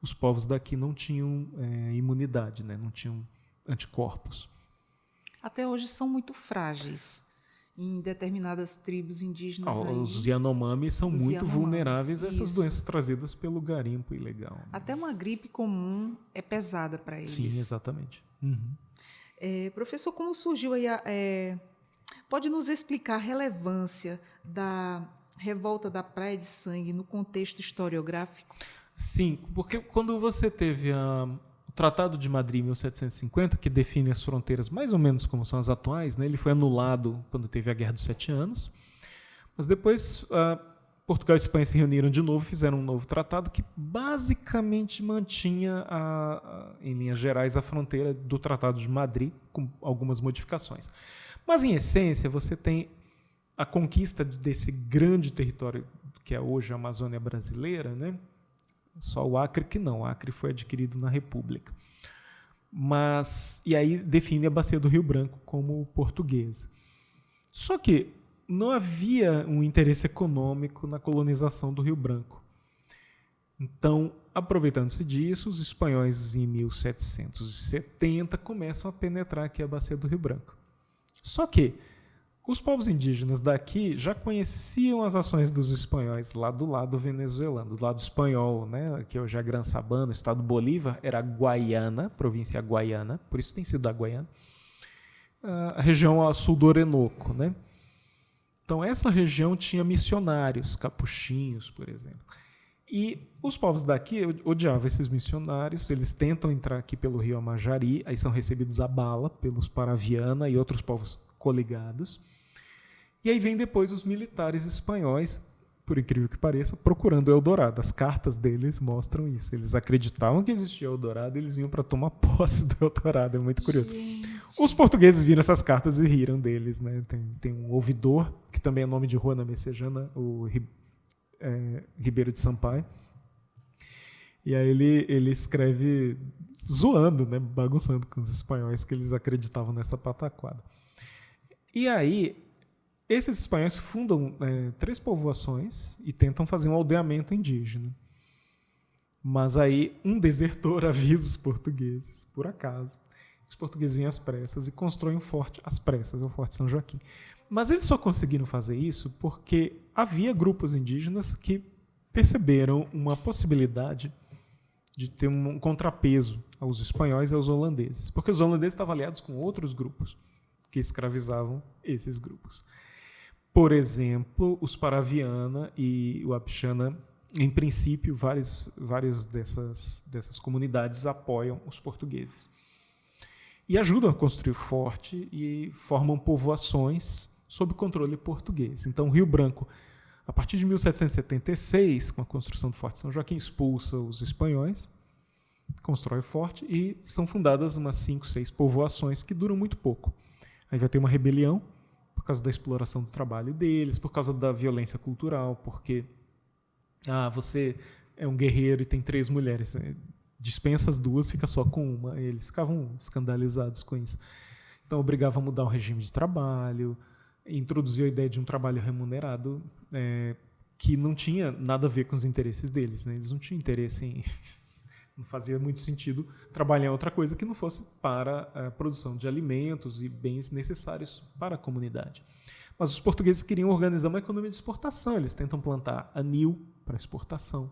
os povos daqui não tinham imunidade, né? Não tinham anticorpos. Até hoje são muito frágeis. Em determinadas tribos indígenas. Os Yanomami são muito vulneráveis a essas doenças trazidas pelo garimpo ilegal. Né? Até uma gripe comum é pesada para eles. Sim, exatamente. Uhum. Professor, como surgiu aí pode nos explicar a relevância da revolta da Praia de Sangue no contexto historiográfico? Sim, porque quando você teve o Tratado de Madrid, em 1750, que define as fronteiras mais ou menos como são as atuais, né? Ele foi anulado quando teve a Guerra dos 7 Anos, mas depois Portugal e Espanha se reuniram de novo, fizeram um novo tratado que basicamente mantinha, em linhas gerais, a fronteira do Tratado de Madrid, com algumas modificações. Mas, em essência, você tem a conquista desse grande território que é hoje a Amazônia brasileira, né? Só o Acre que não. O Acre foi adquirido na República. E aí define a Bacia do Rio Branco como portuguesa. Só que não havia um interesse econômico na colonização do Rio Branco. Então, aproveitando-se disso, os espanhóis, em 1770, começam a penetrar aqui a Bacia do Rio Branco. Só que os povos indígenas daqui já conheciam as ações dos espanhóis lá do lado venezuelano, do lado espanhol, né? Que hoje é a Gran Sabana, o estado Bolívar, era Guaiana, província Guaiana, por isso tem sido da Guaiana, a região a sul do Orinoco, né? Então, essa região tinha missionários, capuchinhos, por exemplo. E os povos daqui odiavam esses missionários, eles tentam entrar aqui pelo rio Amajari, aí são recebidos a bala pelos Paraviana e outros povos coligados. E aí vem depois os militares espanhóis, por incrível que pareça, procurando Eldorado. As cartas deles mostram isso. Eles acreditavam que existia Eldorado, eles iam para tomar posse do Eldorado. É muito curioso. Os portugueses viram essas cartas e riram deles. Né? Tem um ouvidor, que também é nome de rua na Messejana, o Ribeiro de Sampaio. E aí ele escreve zoando, né? Bagunçando com os espanhóis, que eles acreditavam nessa pataquada. E aí, esses espanhóis fundam 3 povoações e tentam fazer um aldeamento indígena. Mas aí um desertor avisa os portugueses, por acaso. Os portugueses vêm às pressas e constroem um forte às pressas, o Forte São Joaquim. Mas eles só conseguiram fazer isso porque havia grupos indígenas que perceberam uma possibilidade de ter um contrapeso aos espanhóis e aos holandeses. Porque os holandeses estavam aliados com outros grupos que escravizavam esses grupos. Por exemplo, os Paraviana e o Apixana, em princípio, várias dessas comunidades apoiam os portugueses. E ajudam a construir o forte e formam povoações sob controle português. Então, o Rio Branco, a partir de 1776, com a construção do Forte São Joaquim, expulsa os espanhóis, constrói o forte e são fundadas umas 5, 6 povoações que duram muito pouco. Aí vai ter uma rebelião por causa da exploração do trabalho deles, por causa da violência cultural, porque você é um guerreiro e tem 3 mulheres, dispensa as 2, fica só com uma. Eles ficavam escandalizados com isso. Então, obrigava a mudar o regime de trabalho, introduziu a ideia de um trabalho remunerado que não tinha nada a ver com os interesses deles. Né? Eles não tinham interesse em... Não fazia muito sentido trabalhar em outra coisa que não fosse para a produção de alimentos e bens necessários para a comunidade. Mas os portugueses queriam organizar uma economia de exportação. Eles tentam plantar anil para exportação,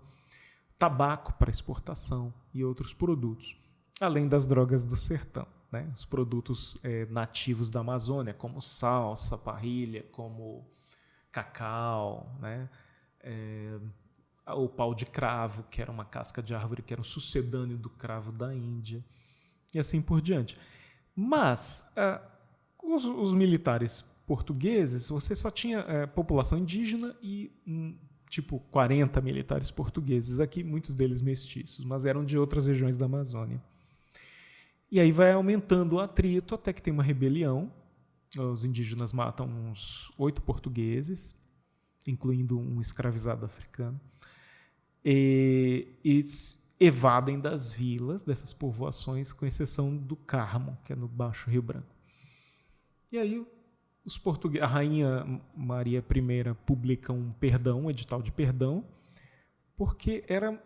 tabaco para exportação e outros produtos, além das drogas do sertão, né? Os produtos nativos da Amazônia, como salsa, parrilha, como cacau, né? O pau de cravo, que era uma casca de árvore que era o sucedâneo do cravo da Índia, e assim por diante. Mas os militares portugueses, você só tinha população indígena e 40 militares portugueses aqui, muitos deles mestiços, mas eram de outras regiões da Amazônia. E aí vai aumentando o atrito até que tem uma rebelião. Os indígenas matam uns 8 portugueses, incluindo um escravizado africano, e evadem das vilas, dessas povoações, com exceção do Carmo, que é no Baixo Rio Branco. E aí os portugueses, a rainha Maria I publica um edital de perdão, porque era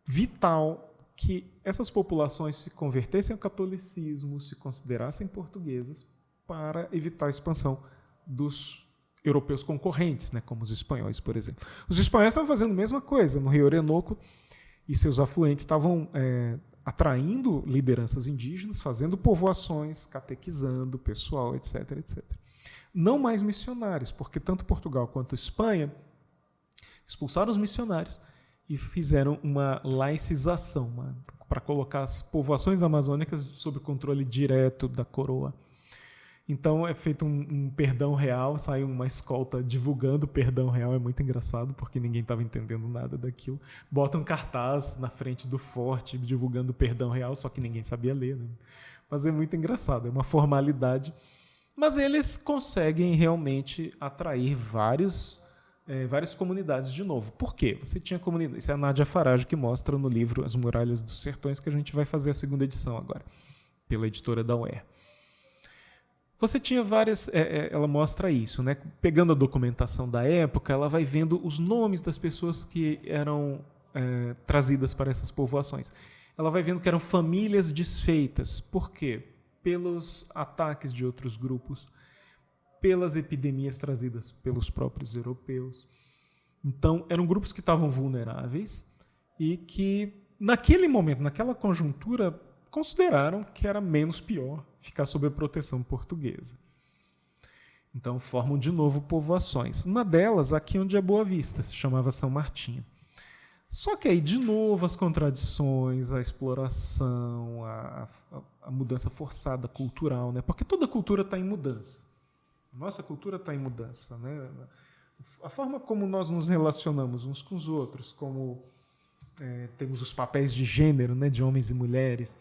vital que essas populações se convertessem ao catolicismo, se considerassem portuguesas, para evitar a expansão dos europeus concorrentes, né, como os espanhóis, por exemplo. Os espanhóis estavam fazendo a mesma coisa. No Rio Orinoco e seus afluentes estavam atraindo lideranças indígenas, fazendo povoações, catequizando o pessoal, etc., etc. Não mais missionários, porque tanto Portugal quanto Espanha expulsaram os missionários e fizeram uma laicização, para colocar as povoações amazônicas sob controle direto da coroa. Então é feito um perdão real, sai uma escolta divulgando o perdão real, é muito engraçado, porque ninguém estava entendendo nada daquilo. Bota um cartaz na frente do forte divulgando o perdão real, só que ninguém sabia ler, né? Mas é muito engraçado, é uma formalidade. Mas eles conseguem realmente atrair várias comunidades de novo. Por quê? Você tinha comunidade. Isso é a Nádia Farage que mostra no livro As Muralhas dos Sertões, que a gente vai fazer a segunda edição agora, pela editora da UER. Você tinha várias... ela mostra isso, né? Pegando a documentação da época, ela vai vendo os nomes das pessoas que eram trazidas para essas povoações. Ela vai vendo que eram famílias desfeitas. Por quê? Pelos ataques de outros grupos, pelas epidemias trazidas pelos próprios europeus. Então, eram grupos que estavam vulneráveis e que, naquele momento, naquela conjuntura, consideraram que era menos pior ficar sob a proteção portuguesa. Então, formam de novo povoações. Uma delas, aqui onde é Boa Vista, se chamava São Martinho. Só que aí, de novo, as contradições, a exploração, a mudança forçada cultural, né? Porque toda cultura está em mudança. Nossa cultura está em mudança, né? A forma como nós nos relacionamos uns com os outros, como temos os papéis de gênero, né, de homens e mulheres,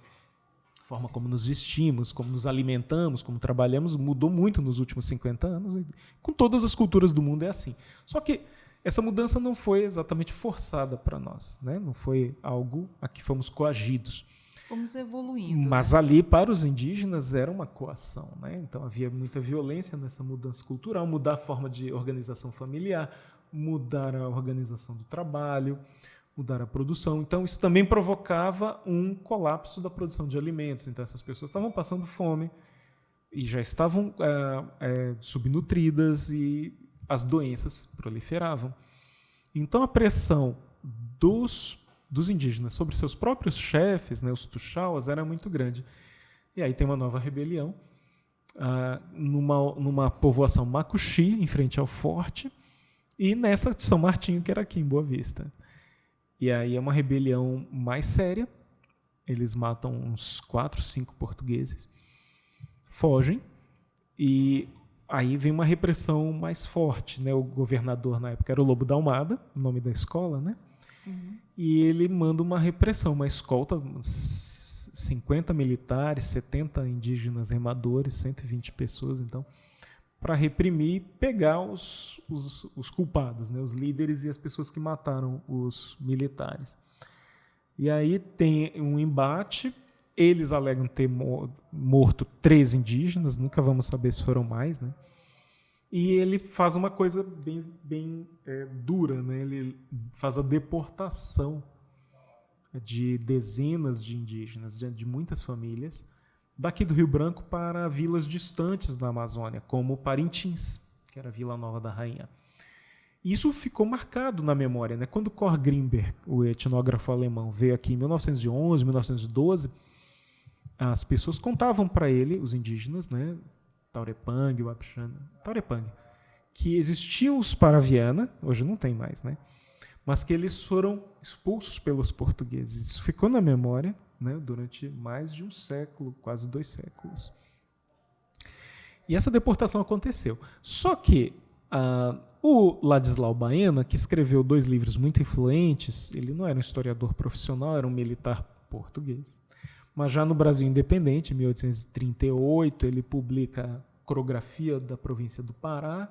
a forma como nos vestimos, como nos alimentamos, como trabalhamos, mudou muito nos últimos 50 anos. E com todas as culturas do mundo é assim. Só que essa mudança não foi exatamente forçada para nós, né? Não foi algo a que fomos coagidos. Fomos evoluindo. Mas ali, para os indígenas, era uma coação, né? Então havia muita violência nessa mudança cultural, mudar a forma de organização familiar, mudar a organização do trabalho, mudar a produção. Então isso também provocava um colapso da produção de alimentos. Então essas pessoas estavam passando fome e já estavam subnutridas e as doenças proliferavam. Então a pressão dos indígenas sobre seus próprios chefes, né, os tuxauas, era muito grande. E aí tem uma nova rebelião numa povoação Macuxi, em frente ao forte, e nessa de São Martinho, que era aqui em Boa Vista. E aí é uma rebelião mais séria. Eles matam uns 4, 5 portugueses, fogem, e aí vem uma repressão mais forte, né? O governador na época era o Lobo da Almada, o nome da escola, né? Sim. E ele manda uma repressão, uma escolta, 50 militares, 70 indígenas remadores, 120 pessoas, então, para reprimir e pegar os culpados, né? Os líderes e as pessoas que mataram os militares. E aí tem um embate. Eles alegam ter morto 3 indígenas, nunca vamos saber se foram mais, né? E ele faz uma coisa bem dura, né? Ele faz a deportação de dezenas de indígenas, de muitas famílias, daqui do Rio Branco para vilas distantes da Amazônia, como Parintins, que era Vila Nova da Rainha. Isso ficou marcado na memória, né? Quando Cor Grimberg, o etnógrafo alemão, veio aqui em 1911, 1912, as pessoas contavam para ele, os indígenas, né? Taurepang, Wapixana, Taurepang, que existiam os Paraviana, hoje não tem mais, né? Mas que eles foram expulsos pelos portugueses. Isso ficou na memória, né? Durante mais de um século, quase 2 séculos. E essa deportação aconteceu. Só que o Ladislau Baena, que escreveu 2 livros muito influentes, ele não era um historiador profissional, era um militar português. Mas já no Brasil independente, em 1838, ele publica a Corografia da Província do Pará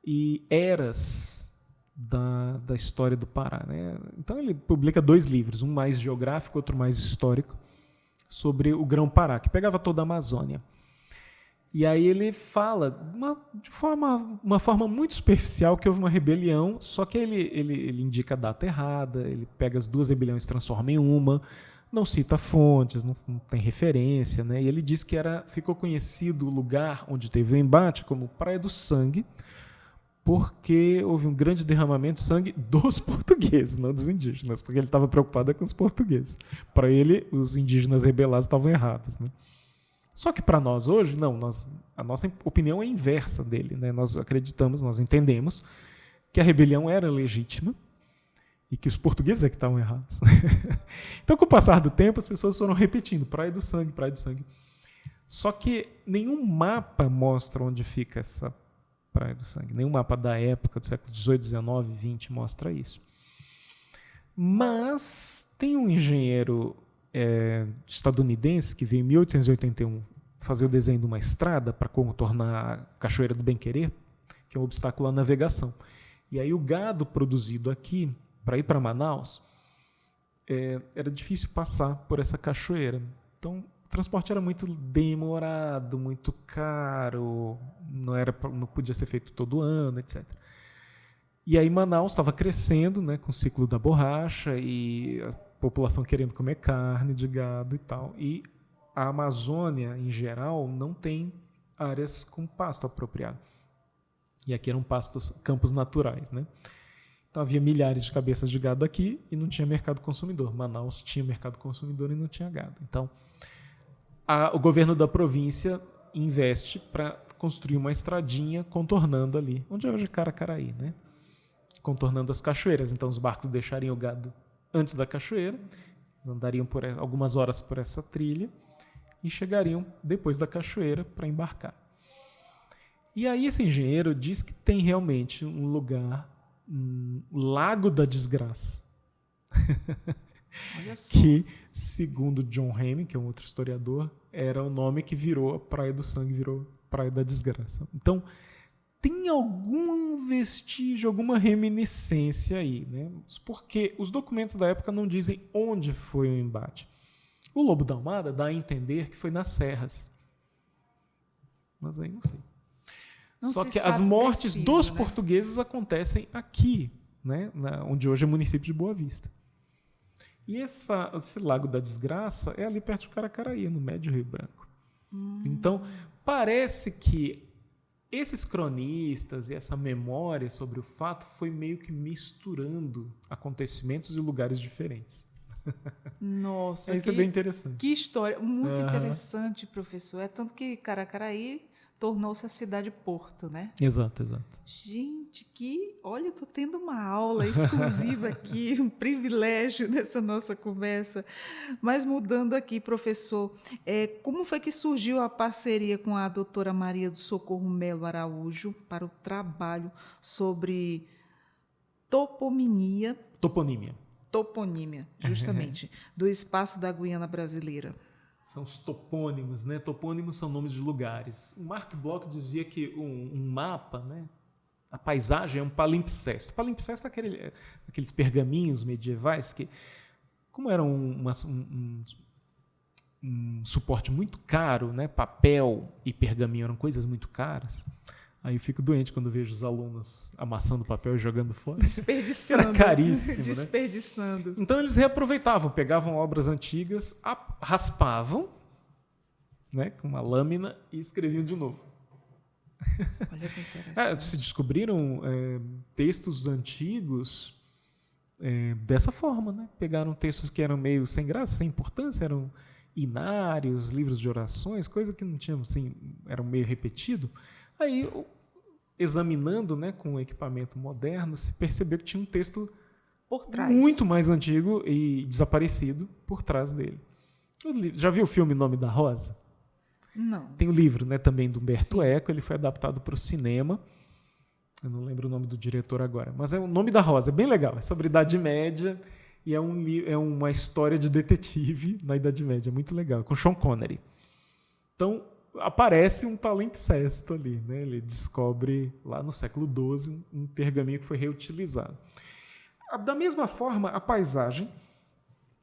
e Eras da história do Pará, né? Então ele publica 2 livros, um mais geográfico, outro mais histórico, sobre o Grão-Pará, que pegava toda a Amazônia. E aí ele fala de uma forma muito superficial que houve uma rebelião, só que ele indica a data errada, ele pega as 2 rebeliões e transforma em uma, não cita fontes, não tem referência, né? E ele diz que ficou conhecido o lugar onde teve o embate como Praia do Sangue, porque houve um grande derramamento de sangue dos portugueses, não dos indígenas, porque ele estava preocupado com os portugueses. Para ele, os indígenas rebelados estavam errados, né? Só que para nós hoje, não, a nossa opinião é inversa dele, né? Nós acreditamos, nós entendemos que a rebelião era legítima e que os portugueses é que estavam errados. Então, com o passar do tempo, as pessoas foram repetindo Praia do Sangue, Praia do Sangue. Só que nenhum mapa mostra onde fica essa Praia do Sangue. Nenhum mapa da época, do século XVIII, XIX, XX, mostra isso. Mas tem um engenheiro estadunidense que veio em 1881 fazer o desenho de uma estrada para contornar a Cachoeira do Bem-Querer, que é um obstáculo à navegação. E aí o gado produzido aqui, para ir para Manaus, era difícil passar por essa cachoeira. Então, o transporte era muito demorado, muito caro, não podia ser feito todo ano, etc. E aí Manaus estava crescendo, né, com o ciclo da borracha e a população querendo comer carne de gado e tal. E a Amazônia, em geral, não tem áreas com pasto apropriado. E aqui eram campos naturais, né? Então havia milhares de cabeças de gado aqui e não tinha mercado consumidor. Manaus tinha mercado consumidor e não tinha gado. Então, o governo da província investe para construir uma estradinha contornando ali, onde é hoje Caracaraí, né? Contornando as cachoeiras. Então os barcos deixariam o gado antes da cachoeira, andariam por algumas horas por essa trilha e chegariam depois da cachoeira para embarcar. E aí esse engenheiro diz que tem realmente um lugar, Lago da Desgraça, Olha só. que, segundo John Heyman, que é um outro historiador, era o nome que virou a Praia do Sangue, virou Praia da Desgraça. Então, tem algum vestígio, alguma reminiscência aí, né? Porque os documentos da época não dizem onde foi o embate. O Lobo da Almada dá a entender que foi nas serras. Mas aí não sei. Só que as mortes dos portugueses acontecem aqui, né? Onde hoje é o município de Boa Vista. E esse Lago da Desgraça é ali perto de Caracaraí, no Médio Rio Branco. Então, parece que esses cronistas e essa memória sobre o fato foi meio que misturando acontecimentos de lugares diferentes. Nossa, isso é bem interessante. Que história, muito interessante, professor. É tanto que Caracaraí tornou-se a cidade-porto, né? Exato, exato. Gente, olha, eu estou tendo uma aula exclusiva aqui, um privilégio nessa nossa conversa. Mas mudando aqui, professor, como foi que surgiu a parceria com a doutora Maria do Socorro Melo Araújo para o trabalho sobre toponímia, justamente, do espaço da Guiana Brasileira? São os topônimos, né? Topônimos são nomes de lugares. O Mark Bloch dizia que um mapa, né? A paisagem é um palimpsesto. Palimpsesto é aqueles pergaminhos medievais que, como eram um suporte muito caro, né? Papel e pergaminho eram coisas muito caras. Aí eu fico doente quando vejo os alunos amassando papel e jogando fora. Desperdiçando. Era caríssimo, Desperdiçando. Né? Então eles reaproveitavam, pegavam obras antigas, raspavam, né, com uma lâmina e escreviam de novo. Olha que interessante. Se descobriram textos antigos dessa forma, né? Pegaram textos que eram meio sem graça, sem importância, eram inários, livros de orações, coisa que não tinham, assim, eram meio repetido. Aí, examinando, né, com o equipamento moderno, se percebeu que tinha um texto por trás, muito mais antigo e desaparecido por trás dele. Já viu o filme Nome da Rosa? Não. Tem o livro, né, também do Humberto Sim. Eco, ele foi adaptado para o cinema. Eu não lembro o nome do diretor agora, mas é o Nome da Rosa, é bem legal, é sobre Idade Média e é uma história de detetive na Idade Média, é muito legal, com Sean Connery. Então, aparece um palimpsesto ali, né? Ele descobre lá no século XII um pergaminho que foi reutilizado. Da mesma forma, a paisagem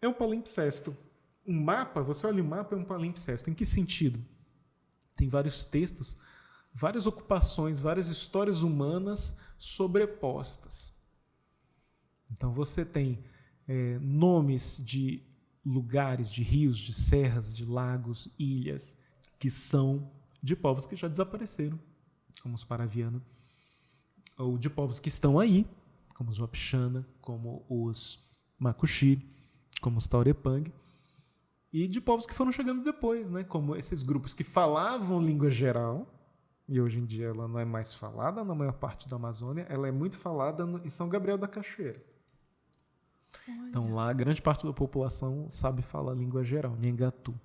é um palimpsesto. Um mapa, você olha o mapa, é um palimpsesto. Em que sentido? Tem vários textos, várias ocupações, várias histórias humanas sobrepostas. Então você tem nomes de lugares, de rios, de serras, de lagos, ilhas, que são de povos que já desapareceram, como os Paraviana, ou de povos que estão aí, como os Wapixana, como os Makuxi, como os Taurepang, e de povos que foram chegando depois, né? Como esses grupos que falavam língua geral, e hoje em dia ela não é mais falada na maior parte da Amazônia, ela é muito falada em São Gabriel da Cachoeira. Olha. Então lá, grande parte da população sabe falar língua geral, Nhengatu.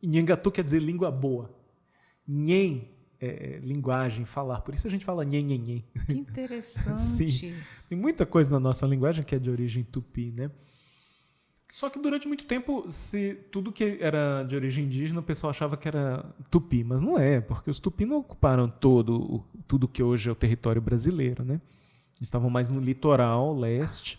E Nhengatu quer dizer língua boa. Nhen linguagem, falar. Por isso a gente fala nhen, nhen, nhen. Que interessante. Sim. Tem muita coisa na nossa linguagem que é de origem tupi, né? Só que durante muito tempo, tudo que era de origem indígena, o pessoal achava que era tupi, mas não é, porque os tupi não ocuparam tudo que hoje é o território brasileiro, né? Estavam mais no litoral leste.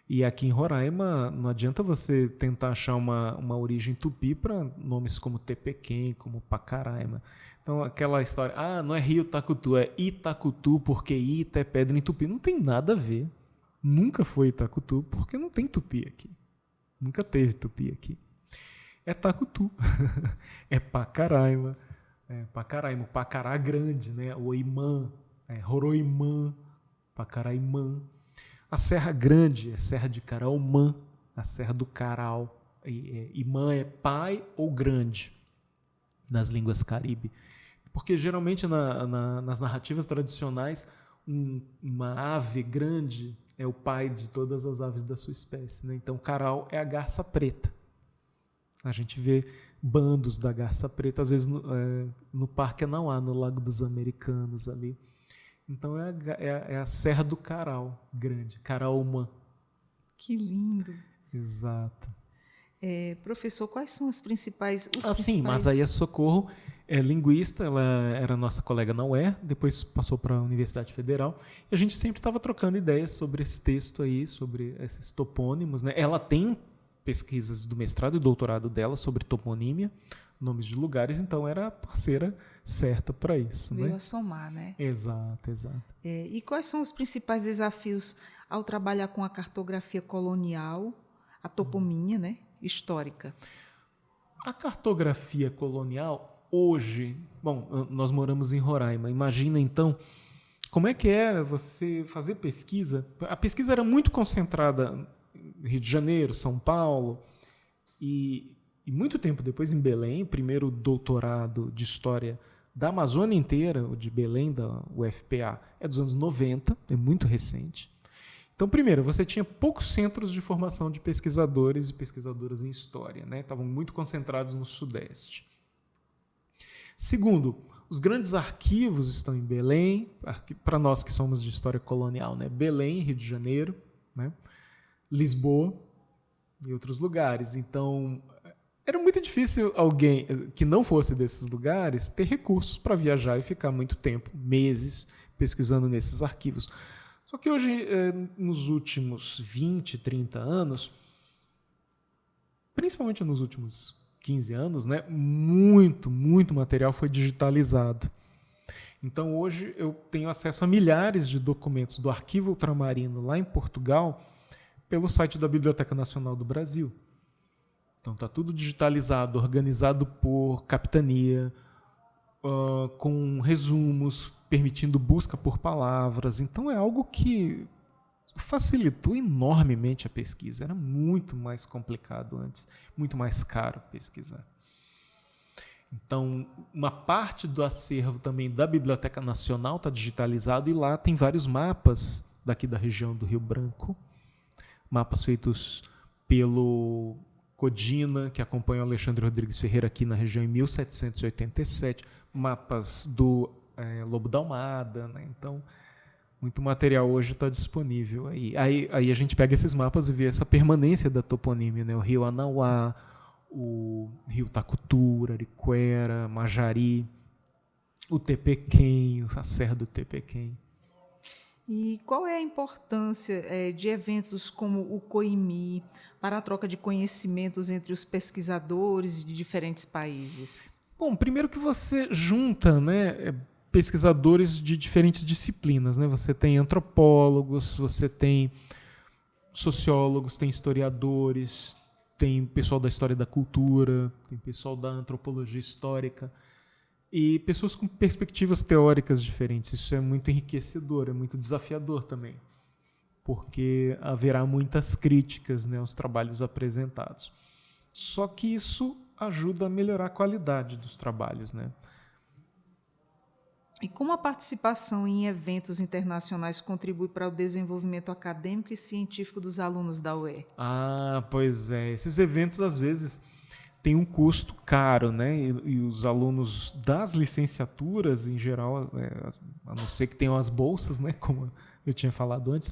E aqui em Roraima, não adianta você tentar achar uma origem tupi para nomes como Tepequém, como Pacaraima. Então, aquela história, não é Rio Tacutu, é Itacutu, porque Ita é pedra em tupi. Não tem nada a ver. Nunca foi Itacutu, porque não tem tupi aqui. Nunca teve tupi aqui. É Tacutu. É Pacaraima. Pacaraima, Pacará grande, né? Oimã, Roroimã, Pacaraimã. A Serra Grande é Serra de Caraumã, a Serra do Caral. Imã é pai ou grande nas línguas caribe. Porque geralmente nas narrativas tradicionais, uma ave grande é o pai de todas as aves da sua espécie, né? Então, Caral é a garça preta. A gente vê bandos da garça preta, às vezes no Parque Anauá, no Lago dos Americanos ali. Então é a Serra do Caral grande, Caraumã. Que lindo. Exato. Professor, quais são os principais... Sim, mas aí a Socorro é linguista, ela era nossa colega na UER, depois passou para a Universidade Federal, e a gente sempre estava trocando ideias sobre esse texto aí, sobre esses topônimos, né? Ela tem pesquisas do mestrado e doutorado dela sobre toponímia, nomes de lugares, então era a parceira certa para isso. Veio né? a somar, né? Exato. E quais são os principais desafios ao trabalhar com a cartografia colonial, a toponímia, né? Histórica? A cartografia colonial, hoje... Bom, nós moramos em Roraima. Imagina, então, como é que era você fazer pesquisa. A pesquisa era muito concentrada em Rio de Janeiro, São Paulo, e muito tempo depois em Belém, primeiro doutorado de História da Amazônia inteira, o de Belém, da UFPA, é dos anos 90, é muito recente. Então, primeiro, você tinha poucos centros de formação de pesquisadores e pesquisadoras em História, né? Estavam muito concentrados no Sudeste. Segundo, os grandes arquivos estão em Belém, para nós que somos de História colonial, né? Belém, Rio de Janeiro, né? Lisboa e outros lugares. Então, era muito difícil alguém que não fosse desses lugares ter recursos para viajar e ficar muito tempo, meses, pesquisando nesses arquivos. Só que hoje, nos últimos 20, 30 anos, principalmente nos últimos 15 anos, né, muito material foi digitalizado. Então, hoje, eu tenho acesso a milhares de documentos do Arquivo Ultramarino, lá em Portugal, pelo site da Biblioteca Nacional do Brasil. Então, está tudo digitalizado, organizado por capitania, com resumos, permitindo busca por palavras. Então é algo que facilitou enormemente a pesquisa. Era muito mais complicado antes, muito mais caro pesquisar. Então, uma parte do acervo também da Biblioteca Nacional está digitalizado e lá tem vários mapas daqui da região do Rio Branco, mapas feitos pelo Codina, que acompanhou Alexandre Rodrigues Ferreira aqui na região em 1787, mapas do Lobo da Almada, né? Então, muito material hoje está disponível aí. Aí a gente pega esses mapas e vê essa permanência da toponímia, né? O rio Anauá, o rio Tacutura, Ariquera, Majari, o Tepequém, a Serra do Tepequém. E qual é a importância de eventos como o COIMI para a troca de conhecimentos entre os pesquisadores de diferentes países? Bom, primeiro que você junta, né, pesquisadores de diferentes disciplinas, né? Você tem antropólogos, você tem sociólogos, tem historiadores, tem pessoal da história da cultura, tem pessoal da antropologia histórica e pessoas com perspectivas teóricas diferentes. Isso é muito enriquecedor, é muito desafiador também, porque haverá muitas críticas, né, aos trabalhos apresentados. Só que isso ajuda a melhorar a qualidade dos trabalhos, né? E como a participação em eventos internacionais contribui para o desenvolvimento acadêmico e científico dos alunos da UE? Pois é. Esses eventos, às vezes, têm um custo caro, né? E os alunos das licenciaturas, em geral, a não ser que tenham as bolsas, né? Como eu tinha falado antes,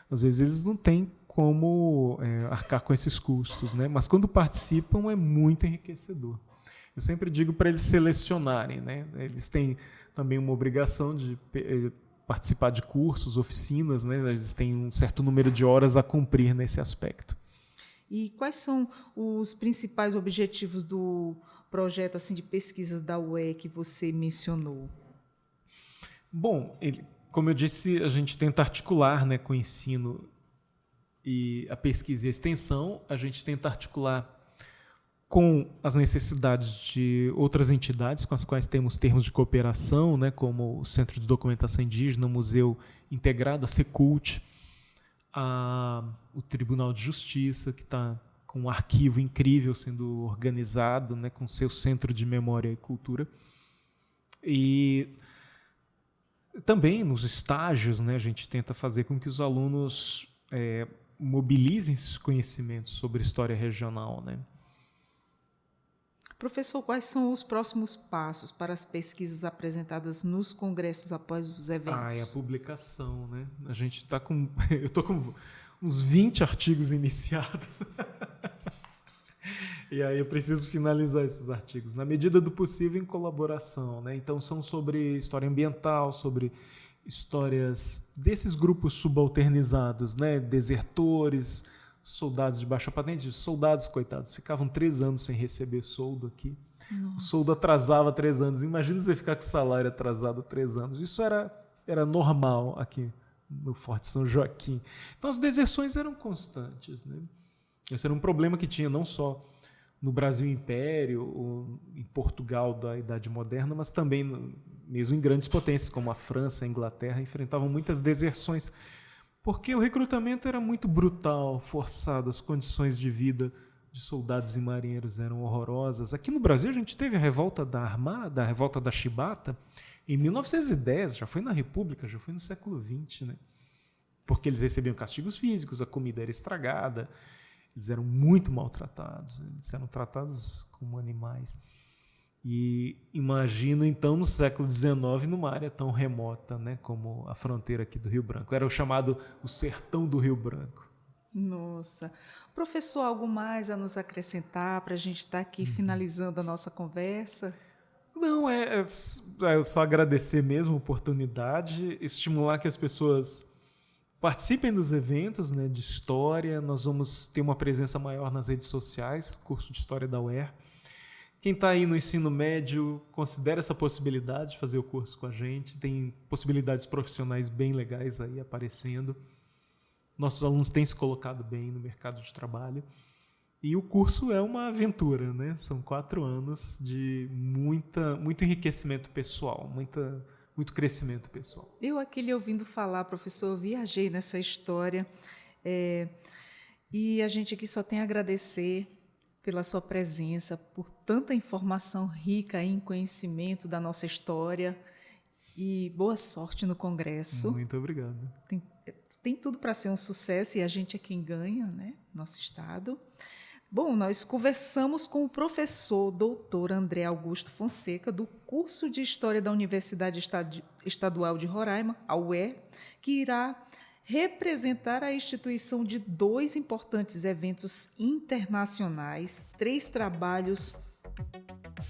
às vezes eles não têm como arcar com esses custos, né? Mas quando participam é muito enriquecedor. Eu sempre digo para eles selecionarem, né? Eles têm também uma obrigação de participar de cursos, oficinas, né? Eles têm um certo número de horas a cumprir nesse aspecto. E quais são os principais objetivos do projeto assim, de pesquisa da UE que você mencionou? Bom, como eu disse, a gente tenta articular, né, com o ensino e a pesquisa e a extensão, a gente tenta articular com as necessidades de outras entidades com as quais temos termos de cooperação, né, como o Centro de Documentação Indígena, o Museu Integrado, a Secult, o Tribunal de Justiça, que está com um arquivo incrível sendo organizado, né, com seu Centro de Memória e Cultura. E também nos estágios, né, a gente tenta fazer com que os alunos mobilizem esses conhecimentos sobre história regional, né? Professor, quais são os próximos passos para as pesquisas apresentadas nos congressos após os eventos? É a publicação, né? A gente está com... Eu estou com uns 20 artigos iniciados. E aí eu preciso finalizar esses artigos, na medida do possível, em colaboração, né? Então são sobre história ambiental, sobre histórias desses grupos subalternizados, né? Desertores, soldados de baixa patente, soldados, coitados, ficavam 3 anos sem receber soldo aqui. Nossa. O soldo atrasava 3 anos. Imagina você ficar com salário atrasado 3 anos. Isso era normal aqui no Forte São Joaquim. Então as deserções eram constantes, né? Esse era um problema que tinha não só no Brasil Império, ou em Portugal da Idade Moderna, mas também mesmo em grandes potências como a França, a Inglaterra, enfrentavam muitas deserções, porque o recrutamento era muito brutal, forçado, as condições de vida de soldados e marinheiros eram horrorosas. Aqui no Brasil a gente teve a revolta da Armada, a revolta da Chibata, em 1910, já foi na República, já foi no século XX, né? Porque eles recebiam castigos físicos, a comida era estragada, eles eram muito maltratados, eles eram tratados como animais. E imagina, então, no século XIX, numa área tão remota, né, como a fronteira aqui do Rio Branco. Era o chamado o Sertão do Rio Branco. Nossa. Professor, algo mais a nos acrescentar para a gente estar aqui finalizando a nossa conversa? Não, é só agradecer mesmo a oportunidade, estimular que as pessoas participem dos eventos, né, de história. Nós vamos ter uma presença maior nas redes sociais, curso de História da UER. Quem está aí no ensino médio, considera essa possibilidade de fazer o curso com a gente. Tem possibilidades profissionais bem legais aí aparecendo. Nossos alunos têm se colocado bem no mercado de trabalho. E o curso é uma aventura, né? São 4 anos de muito enriquecimento pessoal, muito crescimento pessoal. Eu aqui lhe ouvindo falar, professor, eu viajei nessa história, e a gente aqui só tem a agradecer pela sua presença, por tanta informação rica em conhecimento da nossa história, e boa sorte no congresso. Muito obrigado. Tem tudo para ser um sucesso e a gente é quem ganha, né? Nosso estado. Bom, nós conversamos com o professor doutor André Augusto Fonseca, do curso de História da Universidade Estadual de Roraima, a UER, que irá representar a instituição de 2 importantes eventos internacionais. 3 trabalhos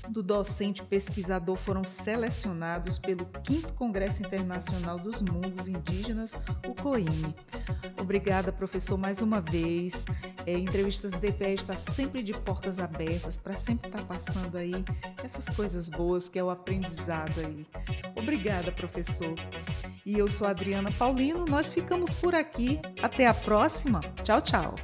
do docente pesquisador foram selecionados pelo 5º Congresso Internacional dos Mundos Indígenas, o COIME. Obrigada, professor, mais uma vez. Entrevistas DPE está sempre de portas abertas para sempre estar passando aí essas coisas boas que é o aprendizado aí. Obrigada, professor. E eu sou a Adriana Paulino, nós ficamos por aqui. Até a próxima. Tchau, tchau.